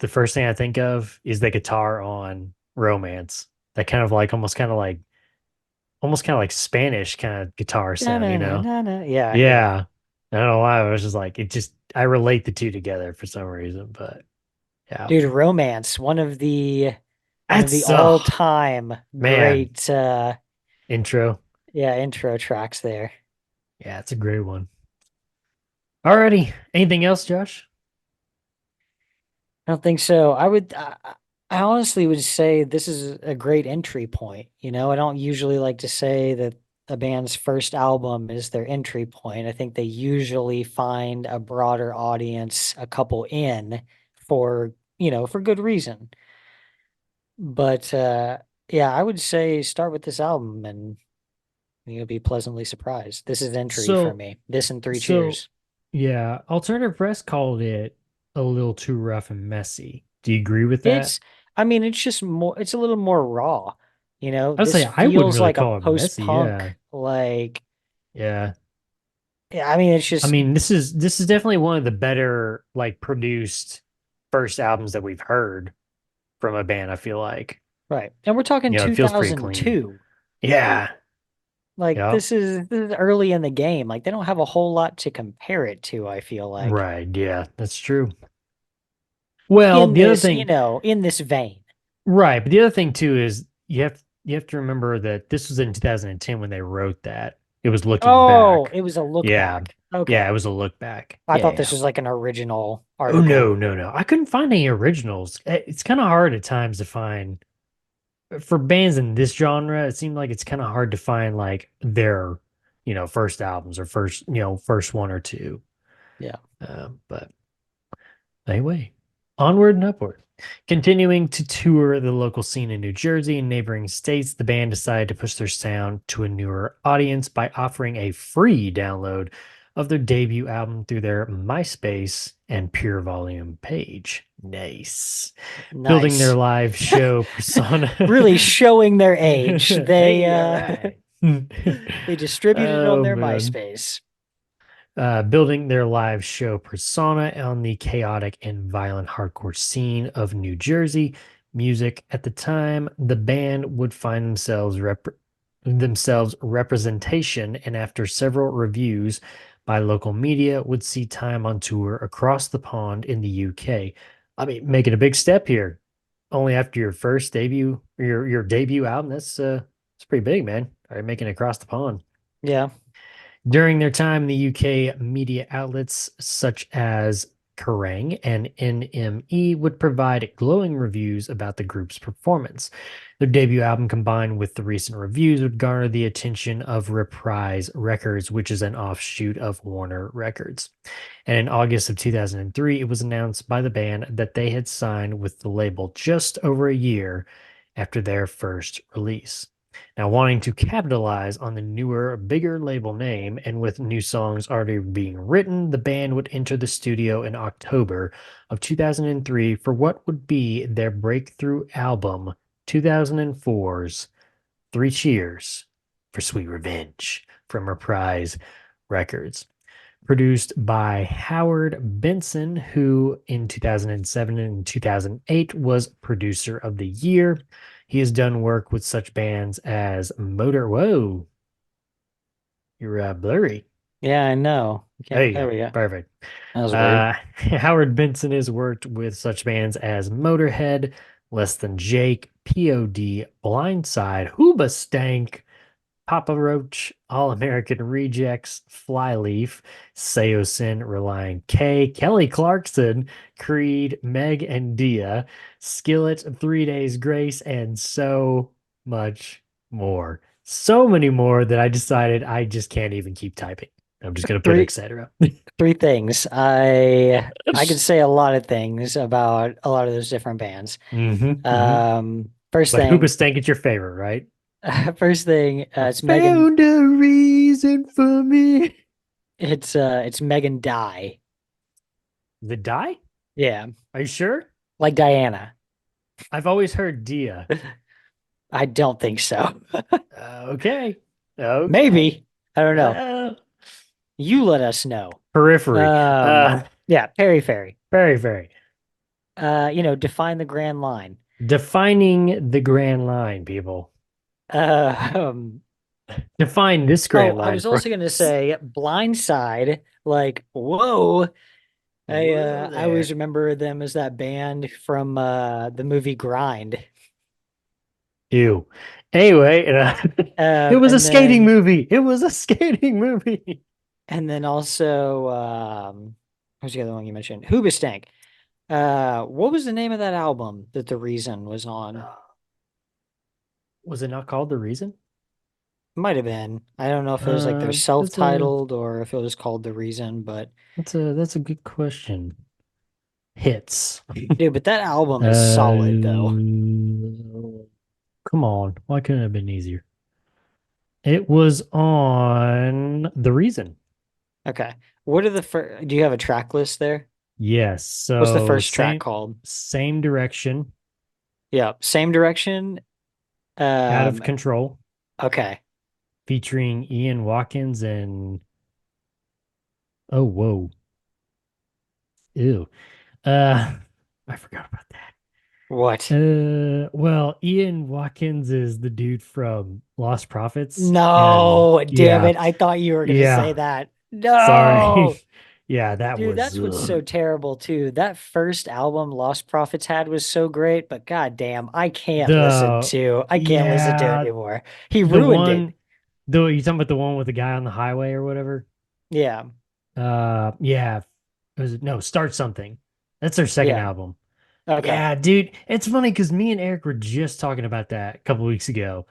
first thing I think of is the guitar on Romance. That kind of like almost kind of like Spanish kind of guitar sound, you know? na-na-na-na-na. Yeah, yeah. Yeah. I don't know why. I was just like, I relate the two together for some reason, but yeah. Dude, Romance, one of the That's, all-time man, great intro. intro tracks there. Yeah, it's a great one. Alrighty. Anything else, Josh? I don't think so. I honestly would say this is a great entry point. I don't usually like to say that a band's first album is their entry point. I think they usually find a broader audience, a couple in for good reason. But yeah, I would say start with this album and you'll be pleasantly surprised. This is entry for So, me. This and Three so Cheers. yeah, Alternative Press called it a little too rough and messy. Do you agree with that? It's, I mean, it's just it's a little more raw. I would This say I wouldn't feels really like a call it messy. post-punk, Yeah. like, Yeah. yeah, I mean, it's I just, mean, this is definitely one of the better like produced first albums that we've heard from a band, I feel like. right. And we're talking It feels pretty clean. 2002. Yeah. Like, Yeah. this is early in the game. Like, they don't have a whole lot to compare it to, I feel like, Right. Yeah, that's true. Well, in the other this, thing, in this vein. right, but the other thing too is you have to remember that this was in 2010 when they wrote that. It was looking Oh, back. it was a look Yeah. back. Yeah, Okay. it was a look back. I Yeah, thought this yeah. was like an original Oh article. no, no, no. I couldn't find any originals. It's kind of hard at times to find for bands in this genre. It seemed like it's kind of hard to find like their, first albums or first one or two. Yeah. But anyway, onward and upward. Continuing to tour the local scene in New Jersey and neighboring states, the band decided to push their sound to a newer audience by offering a free download of their debut album through their MySpace and Pure Volume page. Nice. Building their Nice. live show persona. Really showing their age. They Hey, all right. they distributed it on Oh their man. MySpace. Building their live show persona on the chaotic and violent hardcore scene of New Jersey music. At the time, the band would find themselves representation, and after several reviews by local media, would see time on tour across the pond in the UK. I mean, making a big step here. Only after your first debut, your debut album. It's pretty big, man. All right, making it across the pond. Yeah. During their time in the UK, media outlets such as Kerrang and NME would provide glowing reviews about the group's performance. Their debut album, combined with the recent reviews, would garner the attention of Reprise Records, which is an offshoot of Warner Records. And in August of 2003, it was announced by the band that they had signed with the label just over a year after their first release. Now, wanting to capitalize on the newer, bigger label name, and with new songs already being written, the band would enter the studio in October of 2003 for what would be their breakthrough album, 2004's Three Cheers for Sweet Revenge from Reprise Records. Produced by Howard Benson, who in 2007 and 2008 was Producer of the Year. He has done work with such bands as Motor. Whoa, you're blurry. Yeah, I know. There you There go. we go. Perfect. That was weird. Howard Benson has worked with such bands as Motorhead, Less Than Jake, POD, Blindside, Hoobastank, Papa Roach, All American Rejects, Flyleaf, Seosin, Reliant K, Kelly Clarkson, Creed, Meg and Dia, Skillet, 3 Days Grace, and so much more. So many more that I decided I just can't even keep typing. I'm just gonna put Three- etc. Three things. I could say a lot of things about a lot of those different bands. First But thing, Hoobastank is your favorite, right? first thing, it's Megan. Found a reason for me. It's Megan Die. The die? Yeah, Are you sure? like Diana. I've always heard Dia. I don't think so. Okay. Okay. Maybe. I don't know. Uh, You let us know. periphery. Yeah, Perry Fairy. Very. Define the grand line. Defining the grand line, people. Um, Define this grand line. I was also going to say Blindside. Like, whoa. I always remember them as that band from the movie Grind. Ew. Anyway, it was a and skating then- movie. It was a skating movie. And then also, who's the other one you mentioned? Hoobastank. What was the name of that album that The Reason was on? Was it not called The Reason? Might have been. I don't know if it was like their It's a- self-titled or if it was called The Reason, but That's a good question. Hits. dude, but that album is solid though. Come on. Why couldn't it have been easier? It was on The Reason. Okay. What are the first? Do you have a track list there? Yes. So What's the first track same, called? Same direction. Yeah, Same Direction. Out of Control. Okay. Featuring Ian Watkins and oh whoa. Ew. I forgot about that. What? Well, Ian Watkins is the dude from Lost Prophets. No, and- damn yeah, it. I thought you were gonna Yeah. say that. No. Sorry. Yeah, that Dude, was that's what's ugh. so terrible too. That first album Lost Prophets had was so great, but god damn, I can't listen to it yeah, anymore. He the ruined one it. you talking about the one with the guy on the highway or whatever? Yeah. Yeah. Start Something. That's their second Yeah. album. Okay. Yeah, dude. It's funny because me and Eric were just talking about that a couple weeks ago.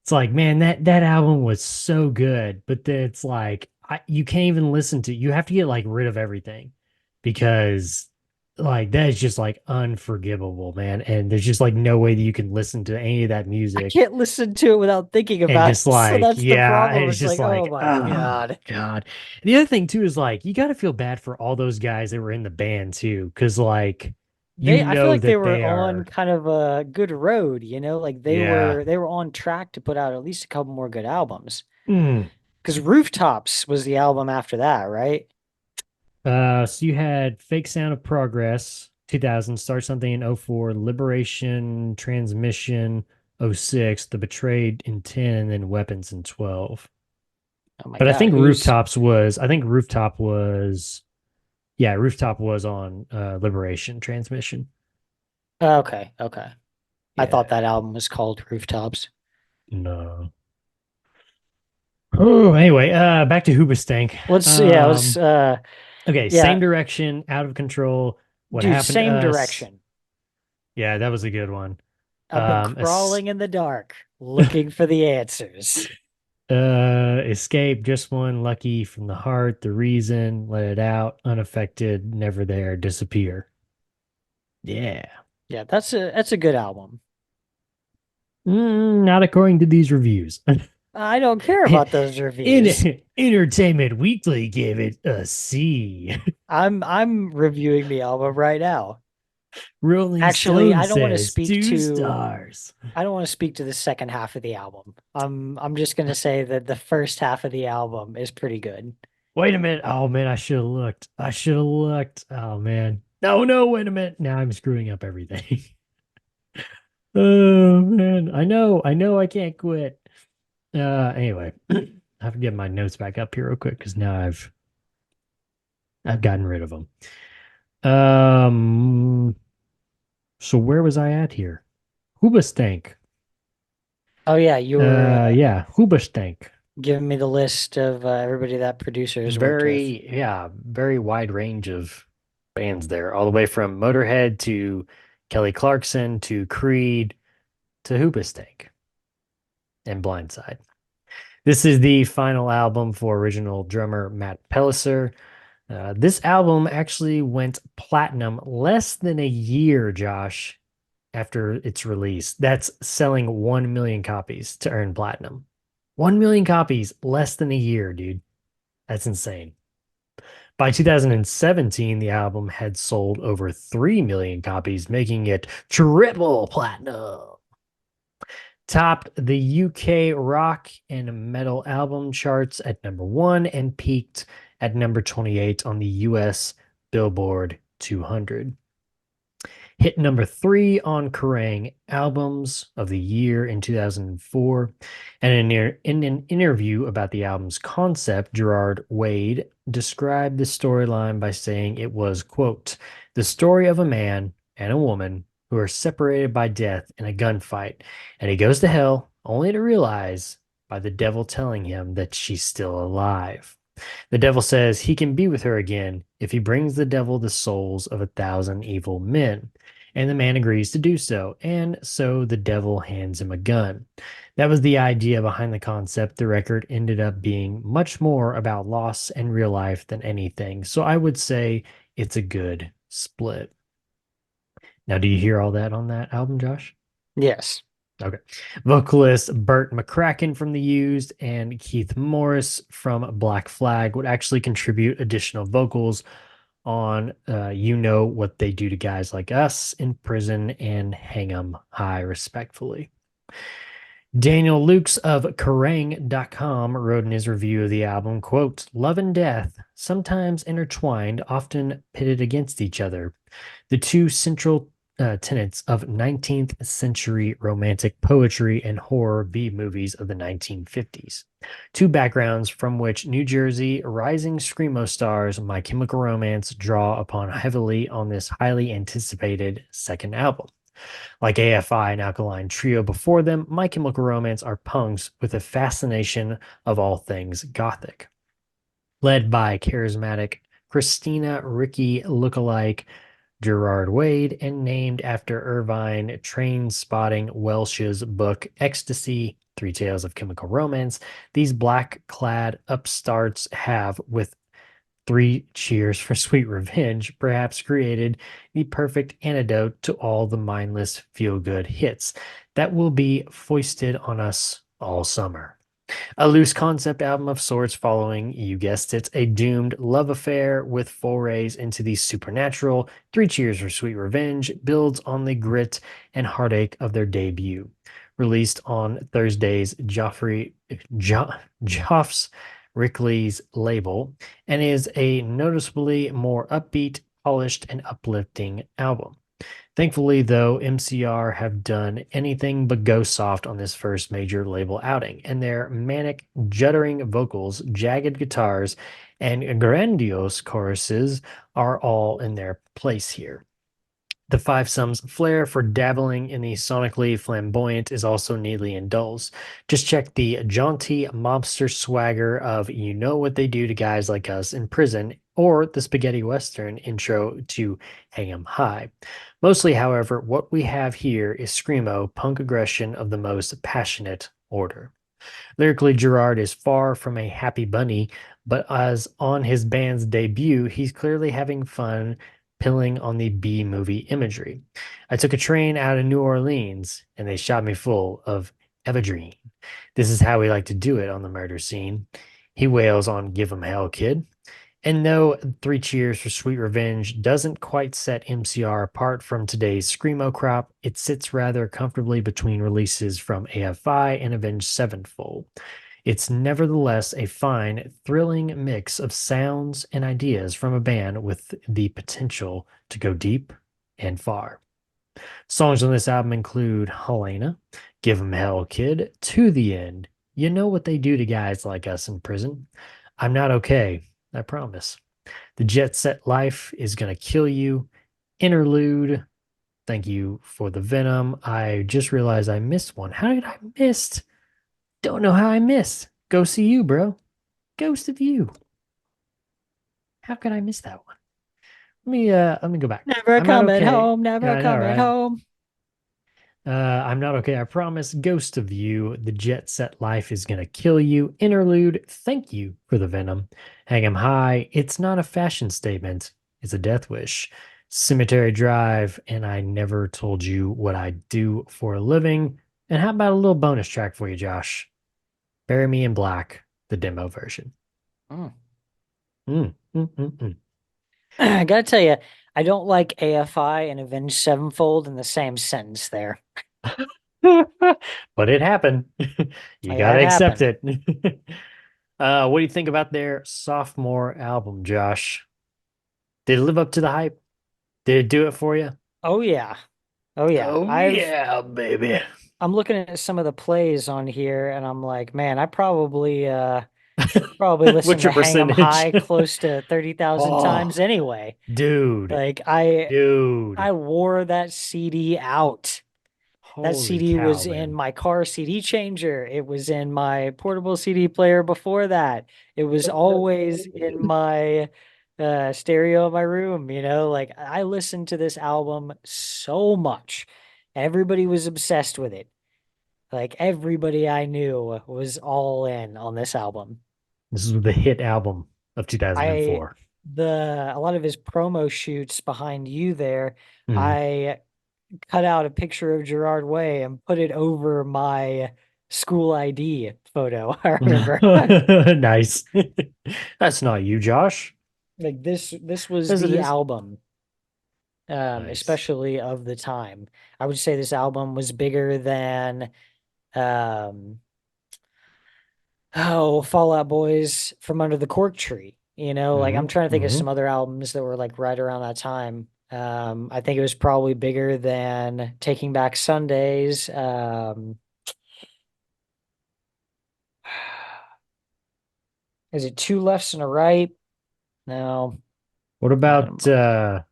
It's like, man, that album was so good, but then it's like you can't even listen to. You have to get like rid of everything because like that is just like unforgivable, man. And there's just like no way that you can listen to any of that I music can't listen to it without thinking and about just it. So like that's the problem. it's It's just like, like oh my god. God. The other thing too is like you got to feel bad for all those guys that were in the band too, because like I feel like they that were they on are. kind of a good road, like Yeah. they were on track to put out at least a couple more good albums. Mm. Because Rooftops was the album after that, right? So you had Fake Sound of Progress, 2000, Start Something in 04, Liberation, Transmission, 06, The Betrayed in 10, and then Weapons in 12. Oh my But I god, think who's- Rooftop was on Liberation, Transmission. Okay, okay. I thought Yeah. that album was called Rooftops. No. Oh, anyway, back to Hoobastank. Let's Okay, yeah. Same Direction, Out of Control. What dude, happened to Same us? Direction. Yeah, that was a good one. I've been crawling in the dark, looking for the answers. Escape, Just One, Lucky, From the Heart, The Reason, Let It Out, Unaffected, Never There, Disappear. Yeah. Yeah, that's a good album. Not according to these reviews. I don't care about those reviews. Entertainment Weekly gave it a C. I'm reviewing the album right now. Rolling Actually, Stone I don't wanna says speak 2 to- stars. I don't want to speak to the second half of the album. I'm just gonna say that the first half of the album is pretty good. Wait a minute. Oh man, I should have looked. Oh man. No, wait a minute. Now I'm screwing up everything. Oh man. I know I can't quit. Anyway, I have to get my notes back up here real quick because now I've gotten rid of them. So where was I at here? Hoobastank. Oh yeah, you were Yeah, Hoobastank. giving me the list of everybody that producer has worked with. Very wide range of bands there, all the way from Motorhead to Kelly Clarkson to Creed to Hoobastank and Blindside. This is the final album for original drummer Matt Pelliser. This album actually went platinum less than a year, Josh, after its release. That's selling 1 million copies to earn platinum. 1 million copies less than a year, dude. That's insane. By 2017, the album had sold over 3 million copies, making it triple platinum. Topped the UK rock and metal album charts at #1 and peaked at number 28 on the US Billboard 200. Hit #3 on Kerrang Albums of the Year in 2004. And in an interview about the album's concept, Gerard Wade described the storyline by saying it was, quote, the story of a man and a woman who are separated by death in a gunfight, and he goes to hell only to realize by the devil telling him that she's still alive. The devil says he can be with her again if he brings the devil the souls of 1,000 evil men. And the man agrees to do so, and so the devil hands him a gun. That was the idea behind the concept. The record ended up being much more about loss and real life than anything, so I would say it's a good split. Now, do you hear all that on that album, Josh? Yes. Okay. Vocalist Bert McCracken from The Used and Keith Morris from Black Flag would actually contribute additional vocals on You Know What They Do to Guys Like Us, In Prison, and Hang 'Em High, respectfully. Daniel Lukes of Kerrang.com wrote in his review of the album, quote, love and death, sometimes intertwined, often pitted against each other. The two central tenets of 19th century romantic poetry and horror B-movies of the 1950s. Two backgrounds from which New Jersey rising screamo stars My Chemical Romance draw upon heavily on this highly anticipated second album. Like AFI and Alkaline Trio before them, My Chemical Romance are punks with a fascination of all things gothic. Led by charismatic Christina Ricci lookalike Gerard Wade, and named after Irvine Trainspotting Welsh's book Ecstasy, Three Tales of Chemical Romance, these black-clad upstarts have, with Three Cheers for Sweet Revenge, perhaps created the perfect antidote to all the mindless feel-good hits that will be foisted on us all summer. A loose concept album of sorts following, you guessed it, a doomed love affair with forays into the supernatural. Three Cheers for Sweet Revenge builds on the grit and heartache of their debut. Released on Thursday's Joff's Rickley's label, and is a noticeably more upbeat, polished, and uplifting album. Thankfully, though, MCR have done anything but go soft on this first major label outing, and their manic, juddering vocals, jagged guitars, and grandiose choruses are all in their place here. The Fivesome's flair for dabbling in the sonically flamboyant is also neatly indulged. Just check the jaunty mobster swagger of You Know What They Do to Guys Like Us, In Prison, or the spaghetti western intro to Hang 'Em High. Mostly, however, what we have here is screamo punk aggression of the most passionate order. Lyrically, Gerard is far from a happy bunny, but as on his band's debut, he's clearly having fun pilling on the B-movie imagery. I took a train out of New Orleans, and they shot me full of Evadrine. This is how we like to do it on the murder scene. He wails on Give 'Em Hell, Kid. And though Three Cheers for Sweet Revenge doesn't quite set MCR apart from today's screamo crop, it sits rather comfortably between releases from AFI and Avenged Sevenfold. It's nevertheless a fine, thrilling mix of sounds and ideas from a band with the potential to go deep and far. Songs on this album include Helena, Give 'Em Hell, Kid, To the End, You Know What They Do to Guys Like Us, In Prison, I'm Not Okay, I Promise, The Jet Set Life Is Gonna Kill You, Interlude, Thank you for the Venom. I just realized I missed one. How did I miss? Don't know how I missed. Go see you, bro. Ghost of You. How could I miss that one? Let me go back. Never I'm not coming okay. home, Yeah, never I know, coming right? home. I'm not okay. I promise. Ghost of You. The jet set life is gonna kill you. Interlude. Thank you for the Venom. Hang 'em high. It's not a fashion statement. It's a death wish. Cemetery Drive. And I never told you what I do for a living. And how about a little bonus track for you, Josh? Bury Me in Black, the demo version. Mm. Mm, mm, mm, mm. I gotta tell you, I don't like AFI and Avenged Sevenfold in the same sentence there. But it happened. You Yeah, gotta it accept happened. it. What do you think about their sophomore album, Josh? Did it live up to the hype? Did it do it for you? Oh yeah. Oh yeah. Oh yeah, baby. I'm looking at some of the plays on here and I'm like, man, I probably What's listened to your Hang 'em percentage? High close to 30,000 times Oh, anyway. dude, Like I dude. wore that CD out. That Holy CD cow, was in man. my car CD changer. It was in my portable CD player before that. It was always in my stereo in my room, like I listened to this album so much. Everybody was obsessed with it. Like everybody I knew was all in on this album. This is the hit album of I 2004. a lot of his promo shoots behind you there, Mhm. I cut out a picture of Gerard Way and put it over my school ID photo. I remember. Nice. That's not you, Josh. Like this was Yes, it the is. album, Nice. especially of the time. I would say this album was bigger than um Fall Out Boys from Under the Cork Tree. Like I'm Hmm. trying to think of some Hmm. other albums that were like right around that time. I think it was probably bigger than Taking Back Sundays. Is it Two Lefts and a Right? No. What about Um,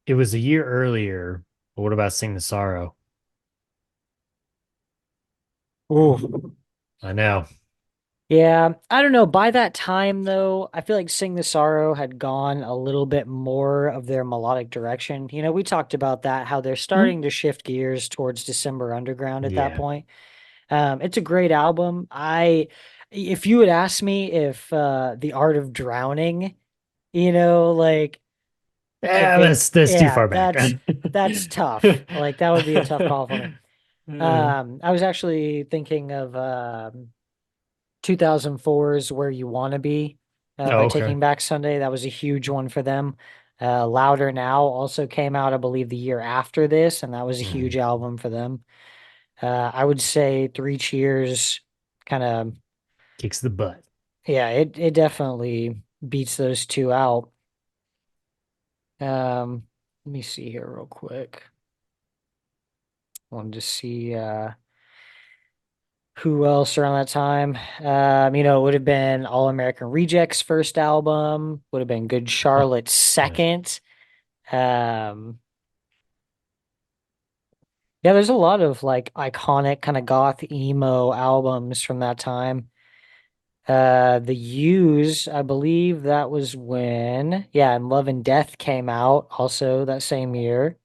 it was a year earlier, but what about Sing the Sorrow? ooh. I know. Yeah, I don't know. By that time, though, I feel like Sing the Sorrow had gone a little bit more of their melodic direction. We talked about that, how they're Mm. starting to shift gears towards December Underground at that Yeah. point. It's a great album. If you had asked me if The Art of Drowning, like if Yeah, it, that's too yeah, far back. that's tough. Like that would be a tough call for me. Uh, I was actually thinking of 2004's Where You Wanna Be oh, by okay. Taking Back Sunday. That was a huge one for them. Louder Now also came out, I believe, the year after this, and that was a huge Mhm. album for them. I would say Three Cheers kind of, Kicks the butt. yeah, it definitely beats those two out. Let me see here real quick. Wanted to see who else around that time? It would have been All American Rejects' first album, would have been Good Oh, Charlotte's yeah. second. Um, yeah, there's a lot of like iconic kind of goth emo albums from that time. The Used, I believe that was when, yeah, and Love and Death came out also that same year.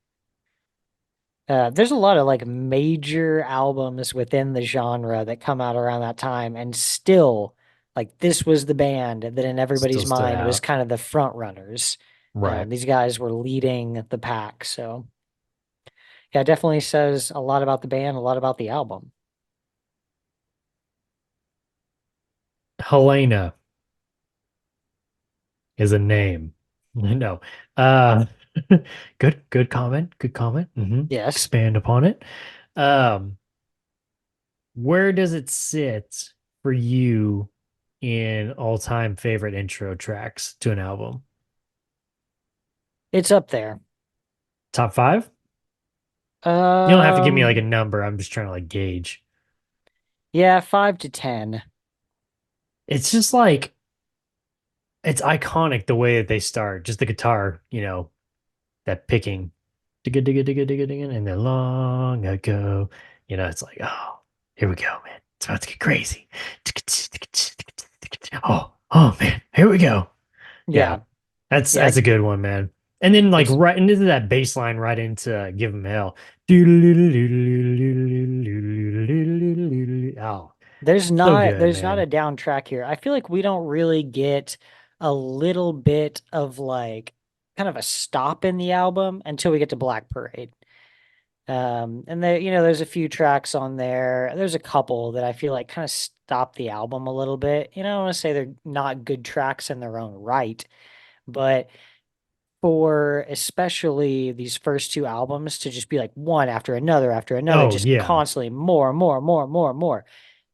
There's a lot of like major albums within the genre that come out around that time, and still, like this was the band that in Still everybody's stood mind was out. kind of the front runners. Right. These guys were leading the pack, so yeah, it definitely says a lot about the band, a lot about the album. Helena is a name. No. Uh good comment. Good comment. Yes, Expand upon it. Um, where does it sit for you in all-time favorite intro tracks to an album? it's up there. Top five? You don't have to give me like a Um, number. I'm just trying to like gauge. yeah, 5 to 10. It's just like it's iconic the way that they start. Just the guitar, that picking. digga digga digga digga digga, and then long ago. It's like, oh, here we go, man. It's about to get crazy. Oh man, here we go. Yeah, Yeah. that's a good one, man. And then like It's right into that bass line, right into Give 'Em Hell. Oh, so good, there's not man. a down track here. I feel like we don't really get a little bit of like kind of a stop in the album until we get to Black Parade. And there, there's a few tracks on there. There's a couple that I feel like kind of stop the album a little bit. I don't want to say they're not good tracks in their own right, but for especially these first two albums to just be like one after another, Oh just yeah, constantly more.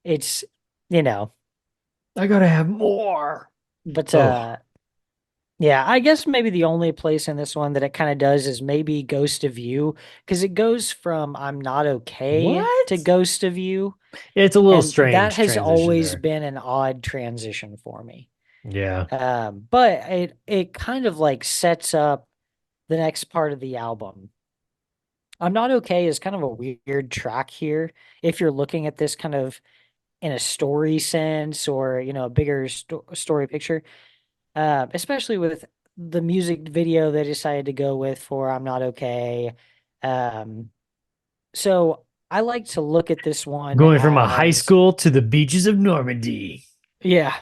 It's, you know, I gotta have more. but Oh, yeah, I guess maybe the only place in this one that it kind of does is maybe Ghost of You, because it goes from I'm Not Okay to what? Ghost of You, It's a little and that strange has transition always there. been an odd transition for me. Yeah. But it kind of like sets up the next part of the album. I'm Not Okay is kind of a weird track here if you're looking at this kind of in a story sense or a bigger story picture. Especially with the music video they decided to go with for I'm Not Okay. Um, so I like to look at this one Going from a high as, school to the beaches of Normandy. yeah,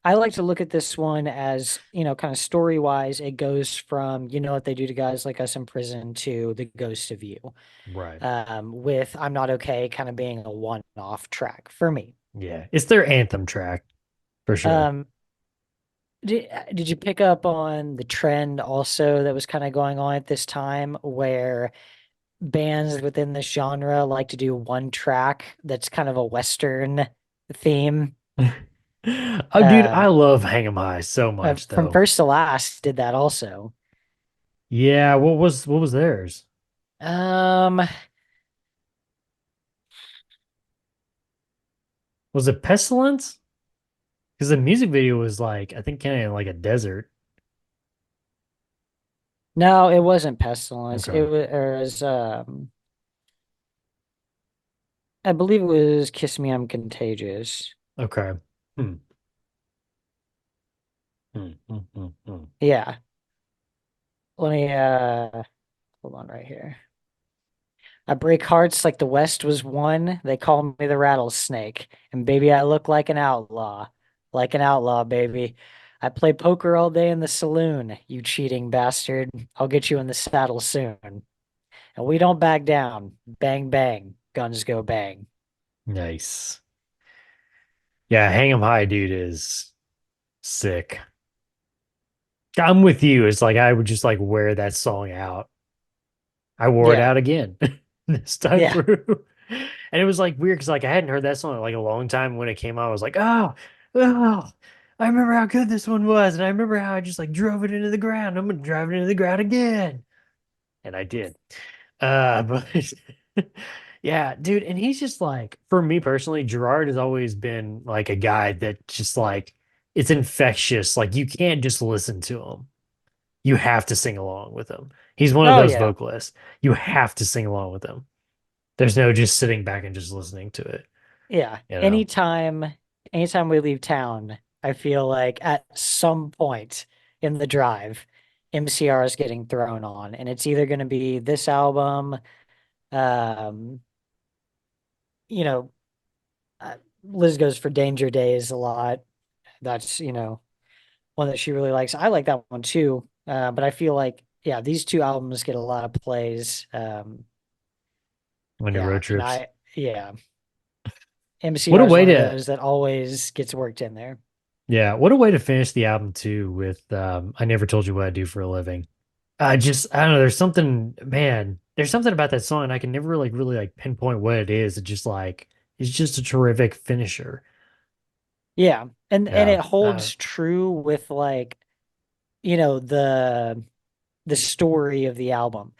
I like to look at this one as, kind of story wise, it goes from, what they do to guys like us in prison to The Ghost of You. Right. With I'm Not Okay kind of being a one-off track for me. Yeah. It's their anthem track for sure. Um, did you pick up on the trend also that was kind of going on at this time where bands within this genre like to do one track that's kind of a Western theme? Oh, dude, I Um, love Hang 'em High so much from though. First to Last did that also. Yeah, what was theirs? Um, Was it Pestilence? Because the music video was like, I think kind of like a desert. no, it wasn't Pestilence. Okay. I believe it was Kiss Me, I'm Contagious. Okay. Hmm. Hmm. Yeah. Let me hold on right here. I break hearts like the West was one. They call me the rattlesnake. And baby, I look like an outlaw. Like an outlaw, baby. I play poker all day in the saloon, you cheating bastard. I'll get you in the saddle soon. And we don't back down. Bang, bang. Guns go bang. Nice. Yeah, Hang 'em High, dude, is sick. I'm with you. It's like I would just like wear that song out. I wore it Yeah. out again this time Yeah. through. And it was like weird because like I hadn't heard that song in like a long time when it came out. I was like, oh, I remember how good this one was. And I remember how I just like drove it into the ground. I'm gonna drive it into the ground again. And I did. But yeah, dude, and he's just like, for me personally, Gerard has always been like a guy that just like it's infectious. Like you can't just listen to him. You have to sing along with him. He's one of Oh those yeah. vocalists. You have to sing along with him. There's no just sitting back and just listening to it, Yeah. you know? Anytime we leave town, I feel like at some point in the drive, MCR is getting thrown on, and it's either going to be this album, um, you know, Liz goes for Danger Days a lot. That's, one that she really likes. I like that one too. But I feel like, yeah, these two albums get a lot of plays. On your Yeah, road trips. yeah. What a MCR is way one of to, those that always gets worked in there. yeah, what a way to finish the album too with I Never Told You What I Do for a Living. I don't know, there's something, man, there's something about that song. I can never like really like pinpoint what it is. It just like it's just a terrific finisher. Yeah. And Yeah. it holds true with like, the story of the album.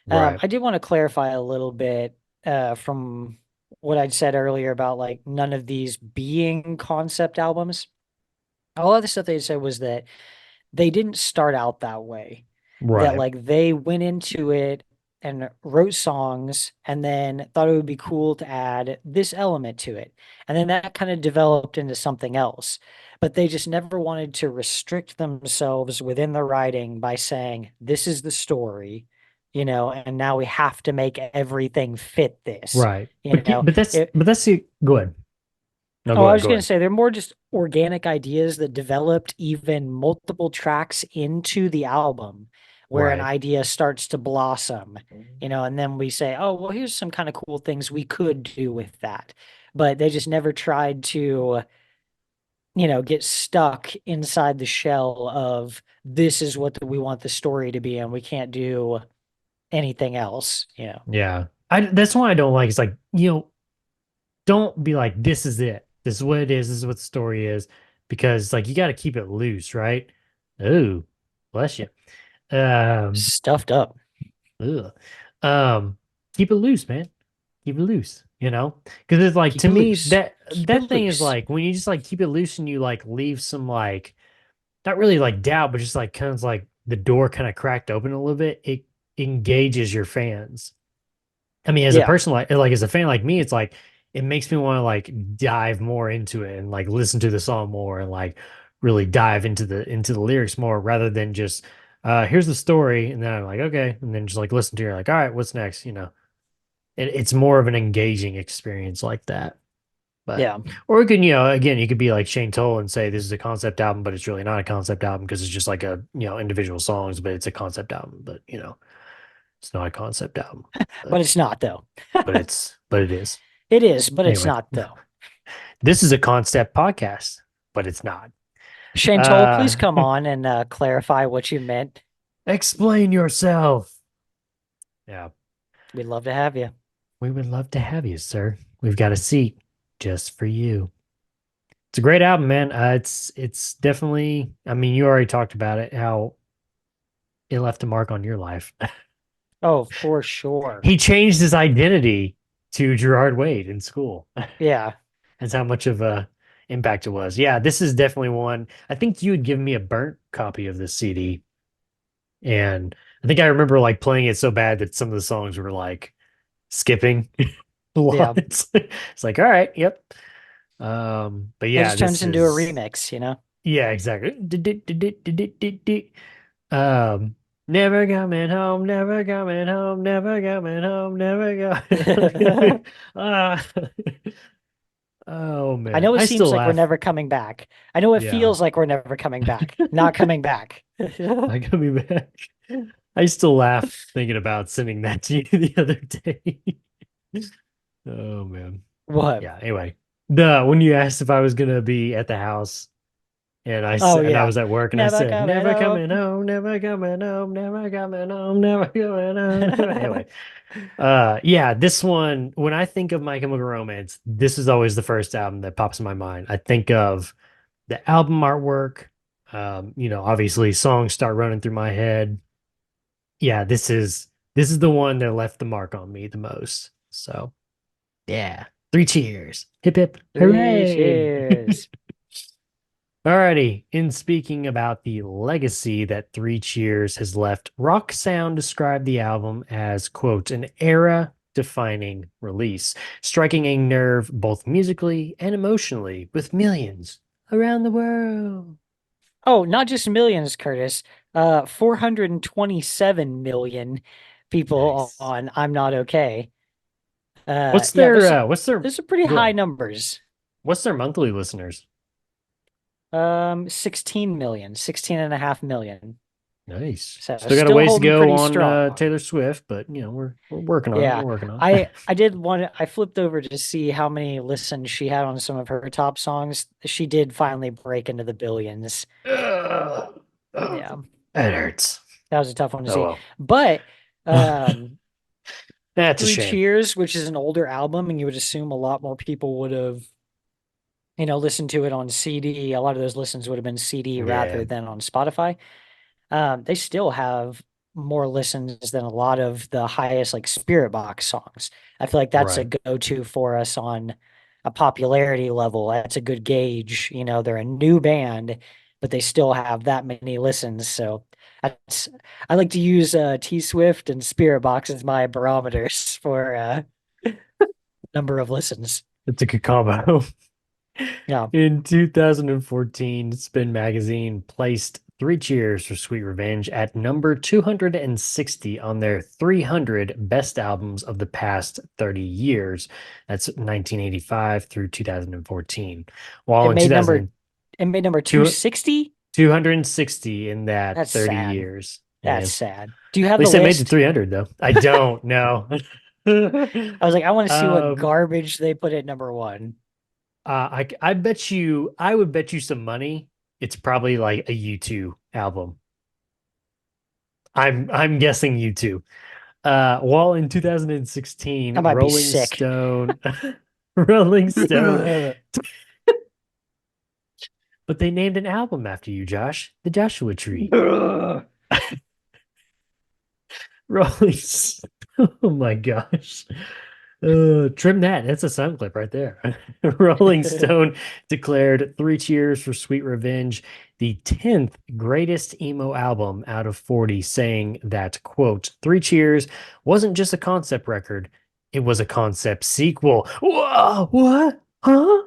Right. I did want to clarify a little bit from what I'd said earlier about like none of these being concept albums. A lot of the stuff they said was that they didn't start out that way. That Right. like they went into it and wrote songs and then thought it would be cool to add this element to it. And then that kind of developed into something else. But they just never wanted to restrict themselves within the writing by saying, this is the story, and now we have to make everything fit this. Right. You know, but that's the go ahead. No, go I ahead, was go going to ahead. say they're more just organic ideas that developed even multiple tracks into the album where an Right. idea starts to blossom, and then we say, oh, well, here's some kind of cool things we could do with that. But they just never tried to, get stuck inside the shell of this is what we want the story to be, and we can't do anything else, Yeah. That's why I don't like, it's like, don't be like, this is it. This is what it is. This is what the story is. Because like you got to keep it loose, right? Oh, bless you. Stuffed up. Ugh. Keep it loose, man. Keep it loose, Because it's like Keep to it me loose. that Keep it thing is loose. like when you just like keep it loose and you like leave some like not really like doubt, but just like kind of like the door kind of cracked open a little bit, it engages your fans. I mean, as a Yeah. person like as a fan like me, it's like it makes me want to like dive more into it and like listen to the song more and like really dive into the lyrics more rather than just here's the story and then I'm like okay and then just like listen to it like all right what's next it's more of an engaging experience like that. But Yeah. or you can again you could be like Shane Toll and say this is a concept album but it's really not a concept album because it's just like a individual songs but it's a concept album but it's not a concept album. But it's not, though. But it is. It is, but it's Anyway. not, though. This is a concept podcast, but it's not. Shane Toll, please come on and clarify what you meant. Explain yourself. Yeah. We'd love to have you. We would love to have you, sir. We've got a seat just for you. It's a great album, man. It's definitely, I mean, you already talked about it, how it left a mark on your life. Oh, for sure. He changed his identity to Gerard Wade in school. Yeah. That's how much of a impact it was. Yeah, this is definitely one. I think you had given me a burnt copy of this CD. And I think I remember like playing it so bad that some of the songs were like skipping a lot. Yeah. It's like, all right, yep. But It yeah, just turns this into a is remix, Yeah, exactly. Never coming home, never coming home, never coming home, never coming. Oh man. I know it I seems still like we're laugh. never coming back. I know it Yeah. feels like we're never coming back. Not coming back. I coming back. I still laugh thinking about sending that to you the other day. Oh man. What? Yeah. Anyway, when you asked if I was gonna be at the house, and I Oh, said, and I yeah. was at work, and I Never said, coming "Never home." coming home, never coming home, never coming home, never coming home." Anyway, yeah, this one. When I think of My Chemical Romance, this is always the first album that pops in my mind. I think of the album artwork. Obviously, songs start running through my head. Yeah, this is the one that left the mark on me the most. So, yeah, 3 cheers, hip hip, hooray! Cheers. Alrighty, in speaking about the legacy that 3 Cheers has left, Rock Sound described the album as, quote, an era-defining release, striking a nerve both musically and emotionally with millions around the world. Oh, not just millions, Curtis. 427 million people Nice. on I'm Not Okay. What's yeah, their those are pretty go high ahead. numbers. What's their monthly listeners? 16 million, 16.5 million. Nice. So Still got a still ways to holding go pretty on strong. Taylor Swift, but we're working on it. Yeah. We're working on it. I did I flipped over to see how many listens she had on some of her top songs. She did finally break into the billions. Ugh. Yeah. That hurts. That was a tough one to Oh see. well. But That's a 3 shame. Cheers, which is an older album, and you would assume a lot more people would have, listened to it on CD. A lot of those listens would have been CD rather Yeah. than on Spotify. They still have more listens than a lot of the highest like Spirit Box songs. I feel like that's a Right. go-to for us on a popularity level. That's a good gauge. They're a new band, but they still have that many listens. So I like to use T Swift and Spirit Box as my barometers for number of listens. It's a good combo. Yeah. In 2014, Spin Magazine placed Three Cheers for Sweet Revenge at number 260 on their 300 best albums of the past 30 years. That's 1985 through 2014. While It in made number 2000, it made number 260. 260 in that That's 30 sad. years. That's Yeah. sad. Do you have At least the they made list? the 300 though. I don't know. I was like, I want to see what Um, garbage they put at number one. I bet you, I would bet you some money. It's probably like a U2 album. I'm guessing U2. While in 2016, I might be Rolling sick. Stone, Rolling Stone, but they named an album after you, Josh, The Joshua Tree. Rolling Stone. Oh my gosh. Trim that. That's a sound clip right there. Rolling Stone declared Three Cheers for Sweet Revenge the 10th greatest emo album out of 40, saying that, quote, Three Cheers wasn't just a concept record, it was a concept sequel. Whoa, what? Huh?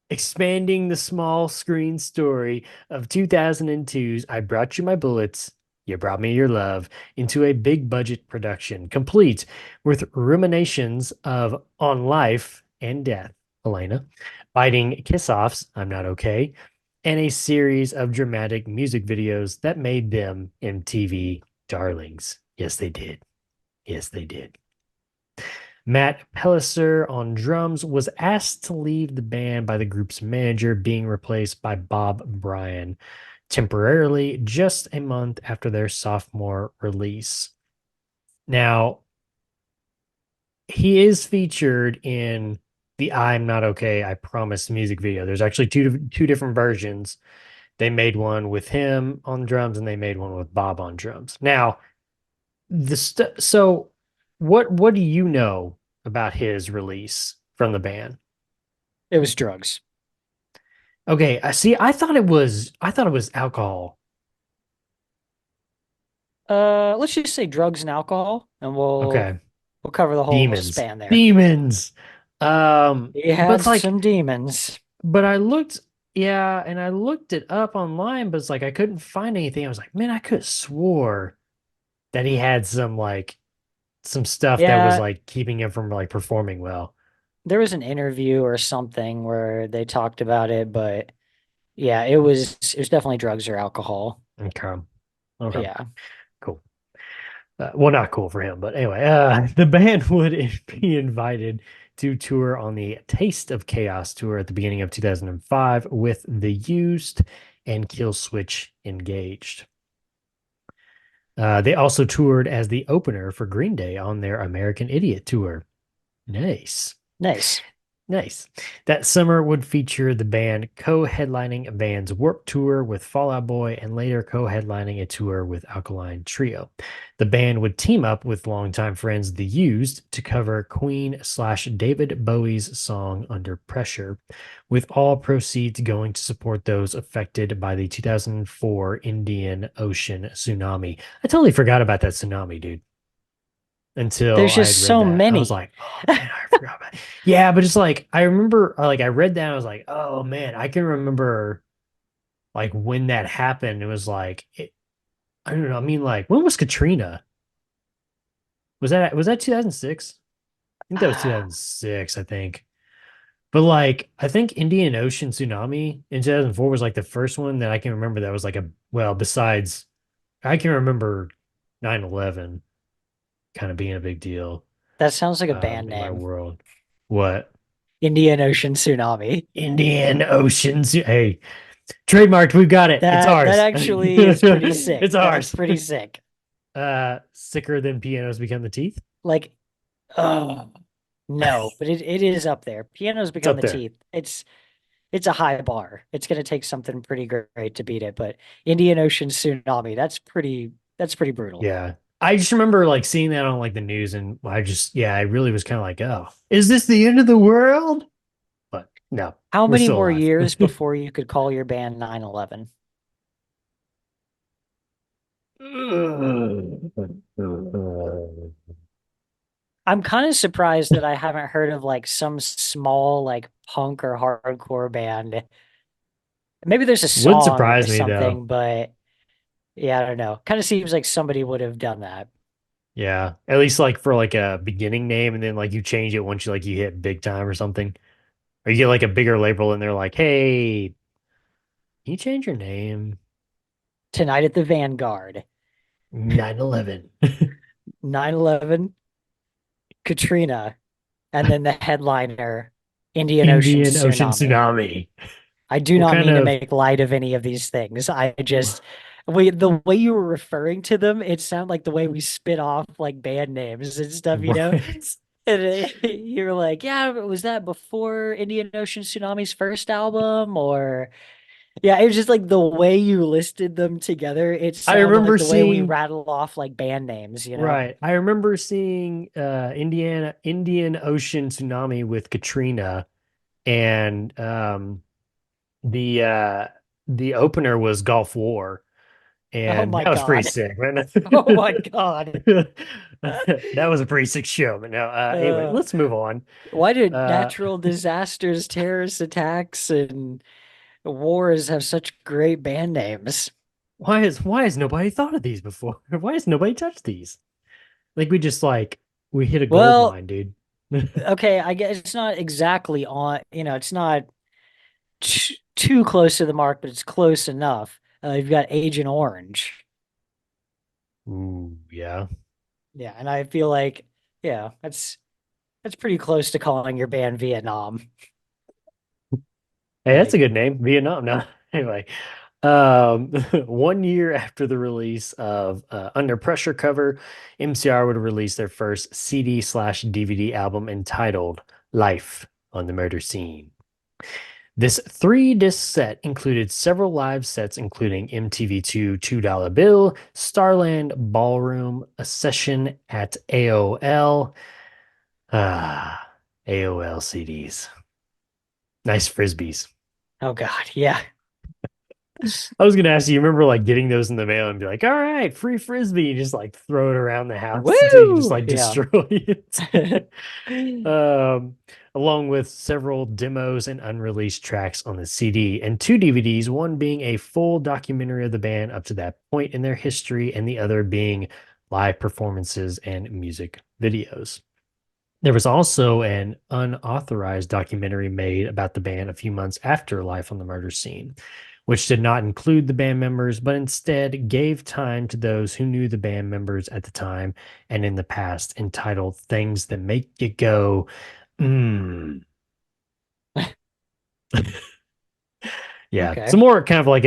Expanding the small screen story of 2002's I Brought You My Bullets, You Brought Me Your Love into a big budget production, complete with ruminations of on life and death, Elena, biting kiss offs, I'm Not Okay, and a series of dramatic music videos that made them MTV darlings. Yes, they did. Yes, they did. Matt Pelliser on drums was asked to leave the band by the group's manager, being replaced by Bob Bryan temporarily just a month after their sophomore release. Now, he is featured in the I'm Not Okay, I Promise music video. There's actually two different versions. They made one with him on drums and they made one with Bob on drums. Now, so what do you know about his release from the band? It was drugs. Okay, I see. I thought it was alcohol. Let's just say drugs and alcohol, and we'll Okay, cover the whole demons, span there. demons. He But had it's like, some demons. but I looked, yeah, and I looked it up online, but it's like I couldn't find anything. I was like, man, I could have swore that he had some stuff that was Yeah, like keeping him from like performing well. there was an interview or something where they talked about it, but yeah, it was definitely drugs or alcohol. Okay. Okay. Yeah. Cool. Well, not cool for him, but anyway, the band would be invited to tour on the Taste of Chaos tour at the beginning of 2005 with The Used and Killswitch Engaged. They also toured as the opener for Green Day on their American Idiot tour. Nice. Nice. Nice. That summer would feature the band co-headlining Van's Warped Tour with Fall Out Boy and later co-headlining a tour with Alkaline Trio. The band would team up with longtime friends The Used to cover Queen/David Bowie's song Under Pressure, with all proceeds going to support those affected by the 2004 Indian Ocean tsunami. I totally forgot about that tsunami, dude. Until There's I just had read so that. I many. was like, oh man, I forgot about it. Yeah, but it's like I remember like I read that and I was like, oh man, I can remember like when that happened. It was like I don't know. I mean, like when was Katrina? Was that 2006? I think that was 2006, I think. But like I think Indian Ocean tsunami in 2004 was like the first one that I can remember that was like besides I can remember 9/11 kind of being a big deal. That sounds like a band in my name. world. What? Indian Ocean Tsunami. Indian Oceans. Hey, trademarked. We've got it. It's ours. That actually is pretty sick. It's ours. That's pretty sick. Sicker than pianos become the teeth. Like, oh no, but it is up there. Pianos become up the there. teeth. It's a high bar. It's gonna take something pretty great to beat it. But Indian Ocean Tsunami, that's pretty brutal. Yeah. I just remember like seeing that on like the news and I really was kind of like, oh, is this the end of the world? But no. How we're many still more alive. years before you could call your band 9/11? I'm kind of surprised that I haven't heard of like some small like punk or hardcore band. Maybe there's a Wouldn't song or surprise me though. something, but yeah, I don't know. Kind of seems like somebody would have done that. Yeah, at least like for like a beginning name, and then like you change it once you hit big time or something, or you get like a bigger label, and they're like, "Hey, can you change your name?" Tonight at the Vanguard, 9/11. 9/11, Katrina, and then the headliner, Indian Ocean Indian Ocean Tsunami. Tsunami. I do What not kind mean to of make light of any of these things. I just the way you were referring to them, it sounded like the way we spit off like band names and stuff, you know? right? And you're like, yeah, but was that before Indian Ocean Tsunami's first album? Or yeah, it was just like the way you listed them together, it I sounded remember like the way we seeing rattle off like band names, you know? right. I remember seeing Indian Ocean Tsunami with Katrina, and the uh the opener was Gulf War, Oh and my that was pretty God. sick, man. Oh my God. That was a pretty sick show. But no, anyway, Uh, let's move on. why did Uh, natural disasters, terrorist attacks, and wars have such great band names? why has nobody thought of these before? Why has nobody touched these? Like we hit a gold Well, mine, dude. okay, I guess it's not exactly on, it's not too close to the mark, but it's close enough. You've got Agent Orange. Ooh, yeah. Yeah, and I feel like, yeah, that's pretty close to calling your band Vietnam. Hey, that's a Like, good name. Vietnam. No, anyway. 1 year after the release of Under Pressure cover, MCR would release their first CD/DVD album entitled Life on the Murder Scene. This 3 disc set included several live sets, including MTV2 $2 Bill, Starland Ballroom, a session at AOL. Ah, AOL CDs. Nice frisbees. oh God, yeah. I was gonna ask you, remember like getting those in the mail and be like, all right, free frisbee, and just like throw it around the house until you just Woo! like Yeah. destroy it. Along with several demos and unreleased tracks on the CD and 2 DVDs, one being a full documentary of the band up to that point in their history, and the other being live performances and music videos. There was also an unauthorized documentary made about the band a few months after Life on the Murder Scene, which did not include the band members, but instead gave time to those who knew the band members at the time and in the past, entitled Things That Make You Go, mm. Yeah. Okay. So more kind of like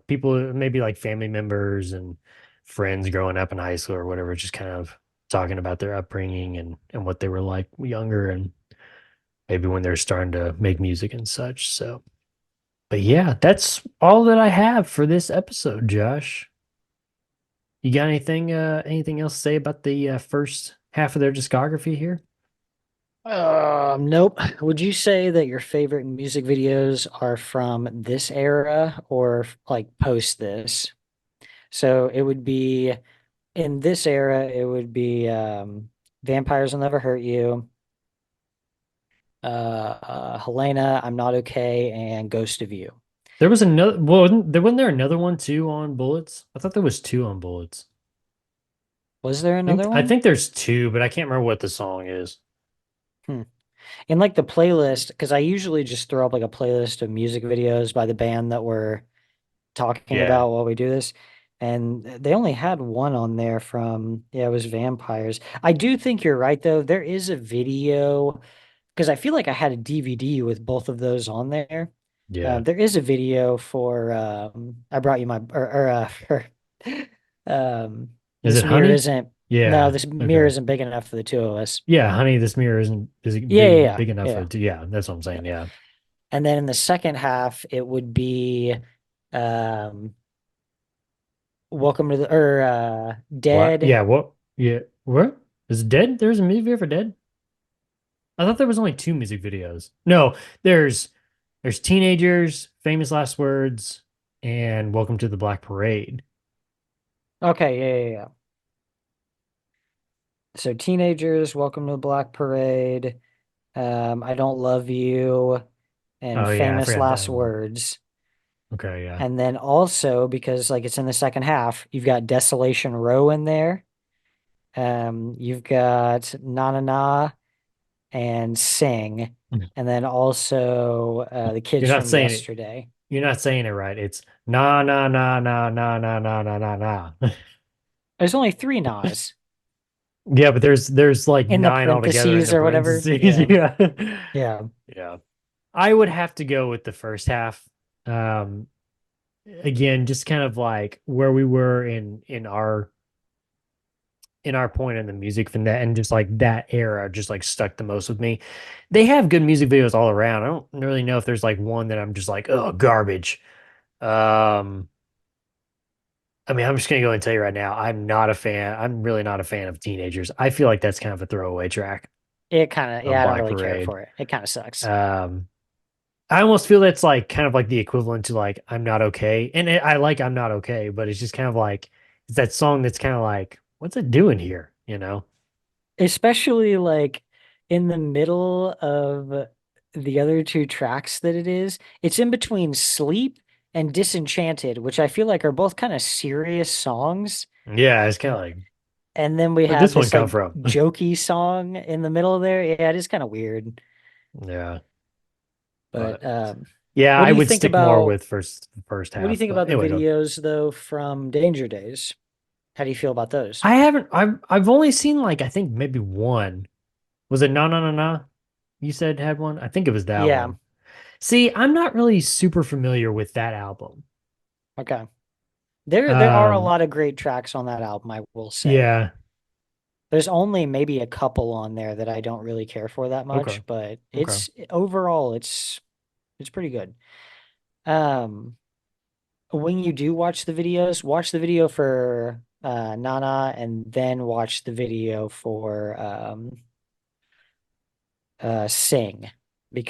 people, maybe like family members and friends growing up in high school or whatever, just kind of talking about their upbringing and what they were like younger, and maybe when they're starting to make music and such. So, but yeah, that's all that I have for this episode, Josh. You got anything else to say about the first half of their discography here? Nope. Would you say that your favorite music videos are from this era or like post this? So it would be in this era, it would be Vampires Will Never Hurt You, Helena, I'm Not Okay, and Ghost of You. There was another. Well, wasn't there another one too on Bullets? I thought there was two on Bullets. Was there I think another I one? think there's two, but I can't remember what the song is. Hmm. In like the playlist, because I usually just throw up like a playlist of music videos by the band that we're talking Yeah. about while we do this. And they only had one on there from, yeah, it was Vampires. I do think you're right, though. There is a video because I feel like I had a DVD with both of those on there. Yeah. There is a video for I brought you my um Is this it mirror Honey? isn't no, Yeah. this mirror Okay. isn't big enough for the two of us. Yeah, Honey, this mirror isn't is it Yeah, big yeah, big enough for yeah, it to, yeah, that's what I'm yeah. saying. Yeah. And then in the second half, it would be um Welcome to the or What? Dead. Yeah, what? Yeah. What? Is it Dead? There's a music video for Dead? I thought there was only two music videos. No, there's Teenagers, Famous Last Words, and Welcome to the Black Parade. Okay, yeah. So Teenagers, Welcome to the Black Parade, I Don't Love You, and Oh yeah, I Famous forgot that Last one. Words. Okay, yeah. And then also, because like it's in the second half, you've got Desolation Row in there. You've got Na Na Na and Sing, Mhm. and then also the You're kids not from saying it. yesterday. You're not saying it right. It's na na na na na na na na na na. There's only three Nas Yeah, but there's like in the nine altogether in parentheses the or whatever. parentheses. Yeah. Yeah. Yeah. Yeah. I would have to go with the first half. Um, again, just kind of like where we were in our point in the music from that, and just like that era just like stuck the most with me. They have good music videos all around. I don't really know if there's like one that I'm just like, oh, garbage. Um, I mean, I'm just gonna go and tell you right now, I'm not a fan. I'm really not a fan of Teenagers. I feel like that's kind of a throwaway track It kind of, on yeah, I don't Black really care Parade. for it. It kind of sucks. Um, I almost feel that's like kind of like the equivalent to like I'm Not Okay, and I like I'm Not Okay, but it's just kind of like it's that song that's kind of like what's it doing here, you know? Especially like in the middle of the other two tracks that it is. It's in between Sleep and Disenchanted, which I feel like are both kind of serious songs. Yeah, it's kind of like And then we where'd have this one this come like from? jokey song in the middle there. Yeah, it is kind of weird. Yeah, But but yeah, what I do you would think stick more about with first what do you half. think But about the anyway, go. videos though from Danger Days? How do you feel about those? I haven't. I've only seen like I think maybe one. Was it Na Na Na Na? You said had one. I think it was that Yeah, one. See, I'm not really super familiar with that album. okay. There are a Um, lot of great tracks on that album, I will say. yeah. There's only maybe a couple on there that I don't really care for that Okay. much, but Okay. it's overall it's pretty good. Um, when you do watch the videos, watch the video for Nana and then watch the video for Sing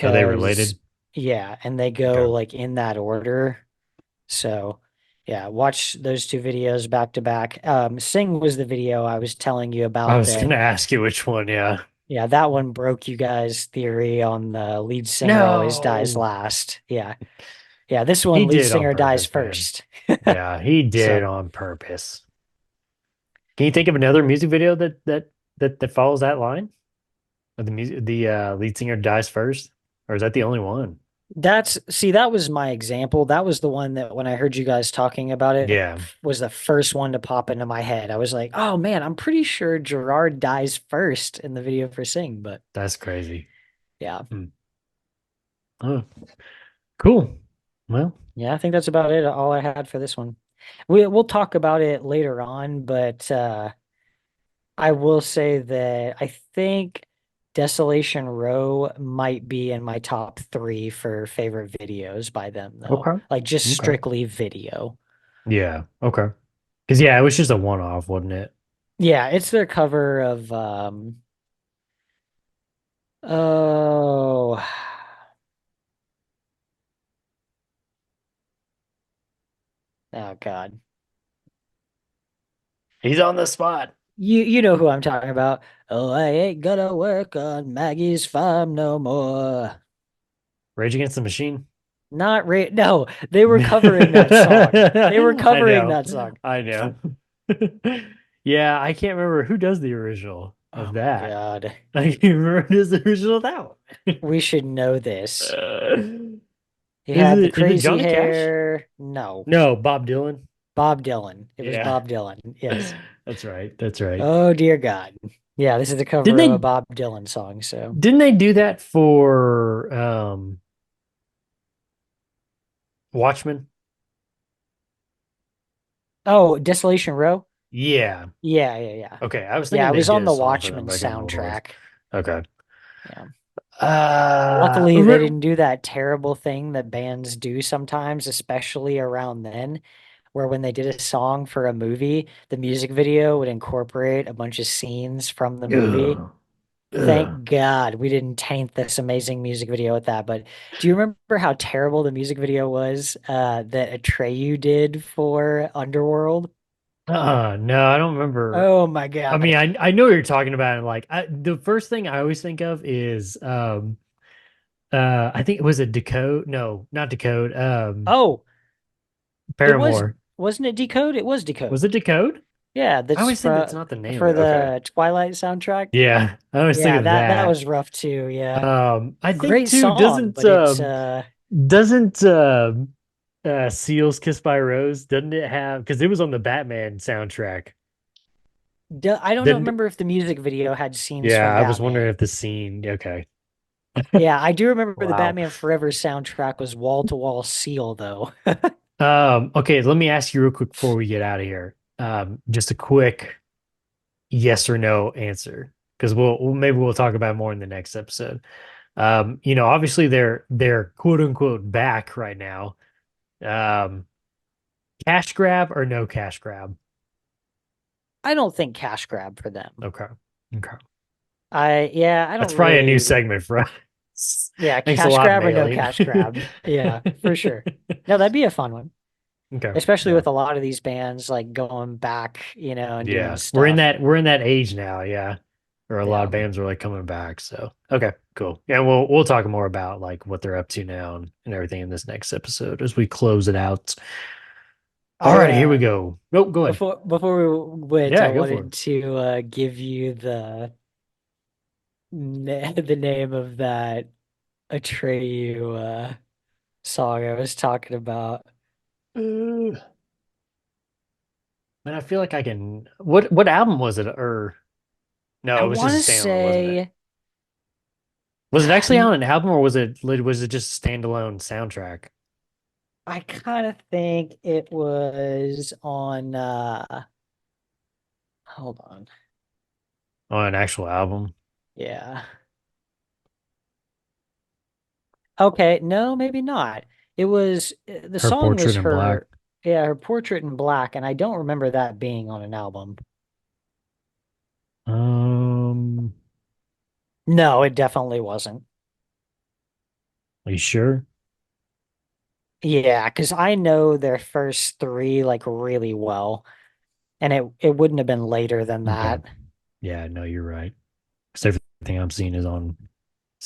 Are they because related? yeah, and they go Okay. like in that order. So yeah, watch those two videos back to back. Sing was the video I was telling you I about was that. gonna ask you which one. Yeah. Yeah, that one broke you guys' theory on the lead singer always dies No, last. Yeah. Yeah, this he one lead did on singer dies purpose, man. first. Yeah, he did So on purpose. Can you think of another music video that follows that line? Of the music, the lead singer dies first, or is that the only one? that was my example. That was the one that when I heard you guys talking about it Yeah, was the first one to pop into my head. I was like, oh man, I'm pretty sure Gerard dies first in the video for Sing, but that's crazy. yeah. Hmm. Oh, cool. Well, Yeah, I think that's about it. All I had for this one. We'll talk about it later on, but I will say that I think Desolation Row might be in my top three for favorite videos by them, though. okay, Like just okay, strictly video. yeah, okay. Because yeah, it was just a one-off, wasn't it? Yeah, it's their cover of oh oh God. He's on the spot. You know who I'm talking about. Oh, I ain't gonna work on Maggie's farm no more. Rage Against the Machine. Not no, they were covering that song. They were I covering know, that song. I know. Yeah, I can't remember who does the original Oh of my that. God. I can't remember who does the original of that one. We should know this. He Is had the it crazy Johnny Cash? hair. No, No, Bob Dylan. Bob Dylan. It was Yeah, Bob Dylan. Yes. that's right. That's right. Oh dear God. Yeah, this is the Didn't cover of a they Bob Dylan song. So, didn't they do that for Watchmen? oh, Desolation Row. Yeah. Yeah. Okay. I was Yeah, thinking it they was did on a the song for them, Watchmen but I can't remember what it was. soundtrack. Okay. Yeah. Uh, Luckily, they re- didn't do that terrible thing that bands do sometimes, especially around then, where when they did a song for a movie, the music video would incorporate a bunch of scenes from the movie. ugh, ugh. Thank God we didn't taint this amazing music video with that. But do you remember how terrible the music video was that Atreyu did for Underworld? No, I don't remember. Oh my I god. mean, I know what you're talking about. And like, the first thing I always think of is, I think it was a Decode. No, not Decode. Oh, it was Paramore. wasn't it Decode? It was Decode. Was it Decode? Yeah, I that's always think that's not the name of for it. Okay. the Twilight soundtrack. Yeah, I always think Yeah, of that that. was rough too. Yeah. I think Great too, song, doesn't but it's doesn't Seal's Kiss by Rose, doesn't it have, because it was on the Batman soundtrack. I don't know, Didn't remember if the music video had scenes Yeah, from I was wondering Batman. if the scene, okay. Yeah, I do remember the Wow. Batman Forever soundtrack was wall to wall Seal though. Okay, let me ask you real quick before we get out of here. Just a quick yes or no answer, because maybe we'll talk about it more in the next episode. Obviously they're quote unquote back right now. Um, Cash grab or no cash grab? I don't think cash grab for them. Okay. Okay. I That's don't probably a new really. segment for us. Yeah, Thanks a cash lot, grab or no Maylene. cash grab. Yeah, for sure. No, that'd be a fun one. Okay. Especially Yeah. with a lot of these bands like going back, and doing Yeah. We're in stuff. that age now, yeah. Or a lot Yeah. of bands are like coming back. So okay, cool. Yeah, we'll talk more about like what they're up to now and everything in this next episode as we close it out. All I right, here we go. Nope, go ahead. before we went, I Yeah, go for wanted it. to give you the name of that Atreyu song I was talking about. Man, I feel like I can. What album was it? Or no, I it was want to just a standalone, wasn't it? say Was it actually on an album or was it just a standalone soundtrack I kind of think it was on hold on. on an actual album? Yeah. Okay, no, maybe not. It was the Her song was Portrait in Black. her portrait in black, and I don't remember that being on an album. Um, No, it definitely wasn't. are you sure? Yeah, because I know their first three like really well, and it wouldn't have been later than Okay. that. Yeah, no, you're right. Because everything I'm seeing is on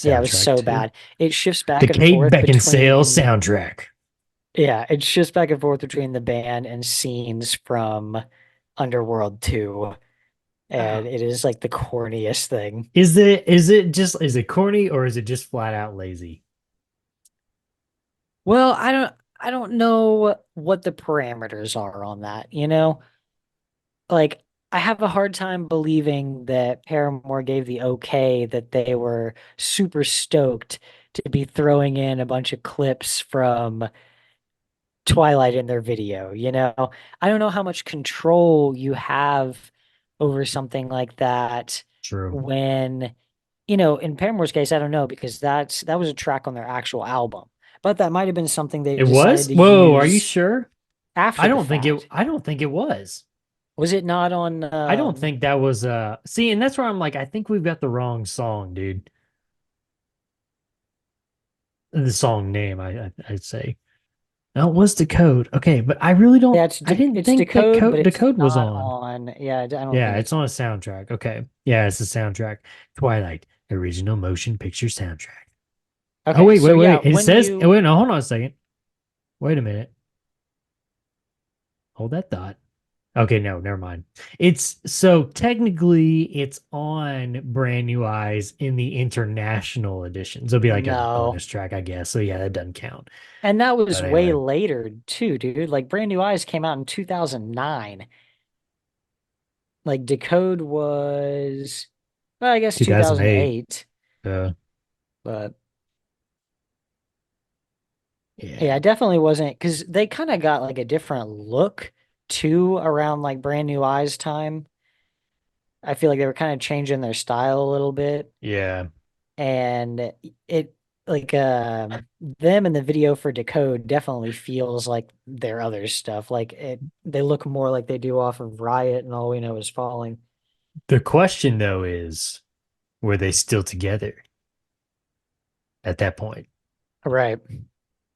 Yeah, it was soundtrack so too. bad. It shifts The back and Kate forth Beckinsale between soundtrack. Yeah, it shifts back and forth between the band and scenes from Underworld 2, and it is like the corniest thing. Is it corny or is it just flat out lazy? Well, I don't know what the parameters are on that. Like I have a hard time believing that Paramore gave the okay that they were super stoked to be throwing in a bunch of clips from Twilight in their video. I don't know how much control you have over something like that True. when, in Paramore's case, I don't know because that was a track on their actual album. But that might have been something they It decided was? to Whoa, are you use sure? after the fact. I don't think it was. Was it not on I don't think that was see, and that's where I'm like, I think we've got the wrong song, dude. The song name, I'd say. No, it was Decode. Okay, but I really don't. yeah, I didn't it's think that Decode, but it's Decode was not on. on. Yeah, I don't Yeah, think it's it's on a on. soundtrack. Okay, yeah, it's the soundtrack. Twilight original motion picture soundtrack. Oh Okay, wait, so wait, yeah, wait. It when says. you Wait, no, hold on a second. Wait a minute. Hold that thought. Okay, no, never mind. It's so technically it's on Brand New Eyes in the international edition. So it'll be like a no. bonus track, I guess. So yeah, that doesn't count. And that was But way anyway, later too, dude. Like Brand New Eyes came out in 2009. Like Decode was, well, I guess 2008. 2008. Uh, But yeah, yeah. it definitely wasn't because they kind of got like a different look too around like Brand New Eyes time. I feel like they were kind of changing their style a little bit. Yeah. And it like them in the video for Decode definitely feels like their other stuff. Like they look more like they do off of Riot and All We Know Is Falling. The question though is, were they still together at that point? Right.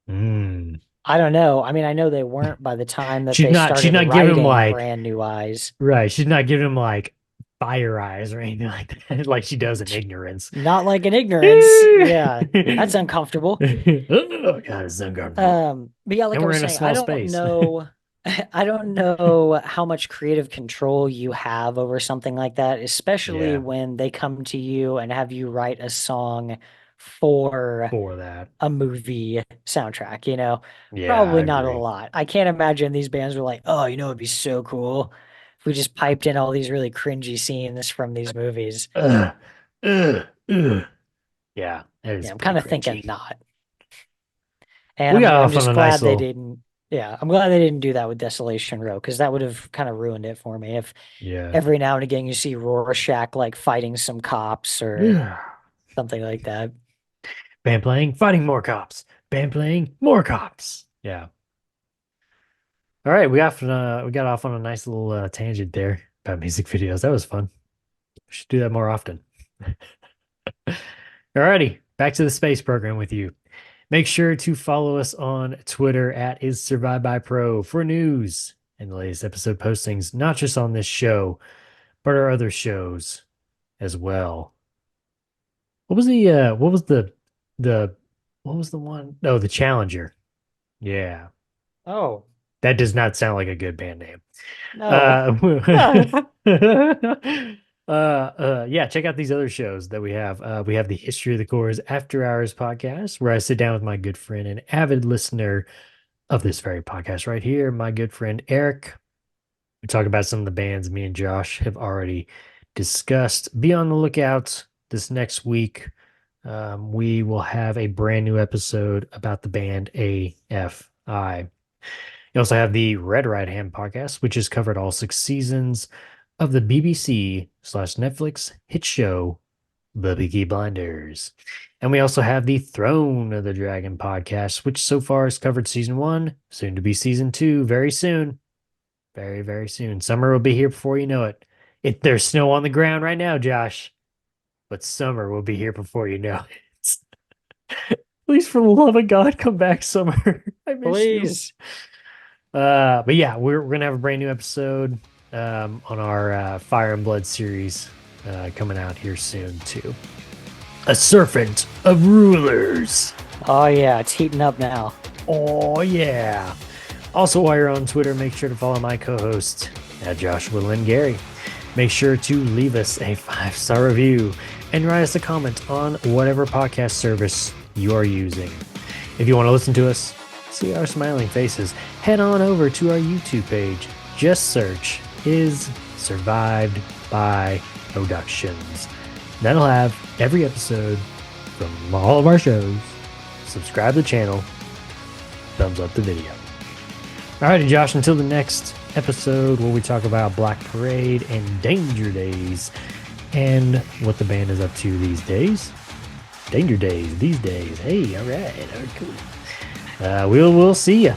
Hmm. I don't know. I mean, I know they weren't by the time that She's they not- she's started not giving him, writing like- Brand New Eyes. Right. She's not giving him like fire eyes or anything like that, like she does in Ignorance. Not like an ignorance. Yeah, that's uncomfortable. Oh God, it's uncomfortable. But yeah, like And I we're was in a saying, small I don't space. know. I don't know how much creative control you have over something like that, especially Yeah. when they come to you and have you write a song for For that. a movie soundtrack, you know? Yeah. Probably I not a agree. lot. I can't imagine these bands were like, oh, you know, it'd be so cool if we just piped in all these really cringy scenes from these movies. Ugh, ugh, ugh. Yeah, that is Yeah, I'm pretty kind of thinking cringy. not. And We got I'm off just on a glad nice they little- didn't. Yeah, I'm glad they didn't do that with Desolation Row because that would have kind of ruined it for me. If Yeah. every now and again you see Rorschach like fighting some cops or Yeah. something like that. Band playing, fighting more cops. Band playing, more cops. Yeah. All right, we got off on a nice little tangent there about music videos. That was fun. We should do that more often. Alrighty, back to the space program with you. Make sure to follow us on Twitter at @IsSurviveByPro for news and the latest episode postings, not just on this show, but our other shows as well. What was the one? Oh, the Challenger. Yeah. Oh That does not sound like a good band name. no! Yeah, check out these other shows that we have. We have the History of the Chorus After Hours podcast, where I sit down with my good friend and avid listener of this very podcast right here, my good friend Eric. We talk about some of the bands me and Josh have already discussed. Be on the lookout this next week. We will have a brand new episode about the band AFI. You also have the Red Right Hand podcast, which has covered all 6 seasons of the BBC/Netflix hit show, The Peaky Blinders. And we also have the Throne of the Dragon podcast, which so far has covered season 1, soon to be season 2, very soon. Very, very soon. Summer will be here before you know it. There's snow on the ground right now, Josh, but summer will be here before you know it. Please, for the love of God, come back, Summer. I miss you. Please. But yeah, we're gonna have a brand new episode on our Fire and Blood series coming out here soon too. A Serpent of Rulers. Oh yeah, it's heating up now. Oh yeah. Also, while you're on Twitter, make sure to follow my co-host at Joshua Lynn Gary. Make sure to leave us a 5-star review and write us a comment on whatever podcast service you are using. If you want to listen to us, see our smiling faces, head on over to our YouTube page. Just search Is Survived by Productions. That'll have every episode from all of our shows. Subscribe to the channel. Thumbs up the video. Alrighty, Josh, until the next episode where we talk about Black Parade and Danger Days and what the band is up to these days. Danger Days these days. Hey, all right, cool. We'll see ya.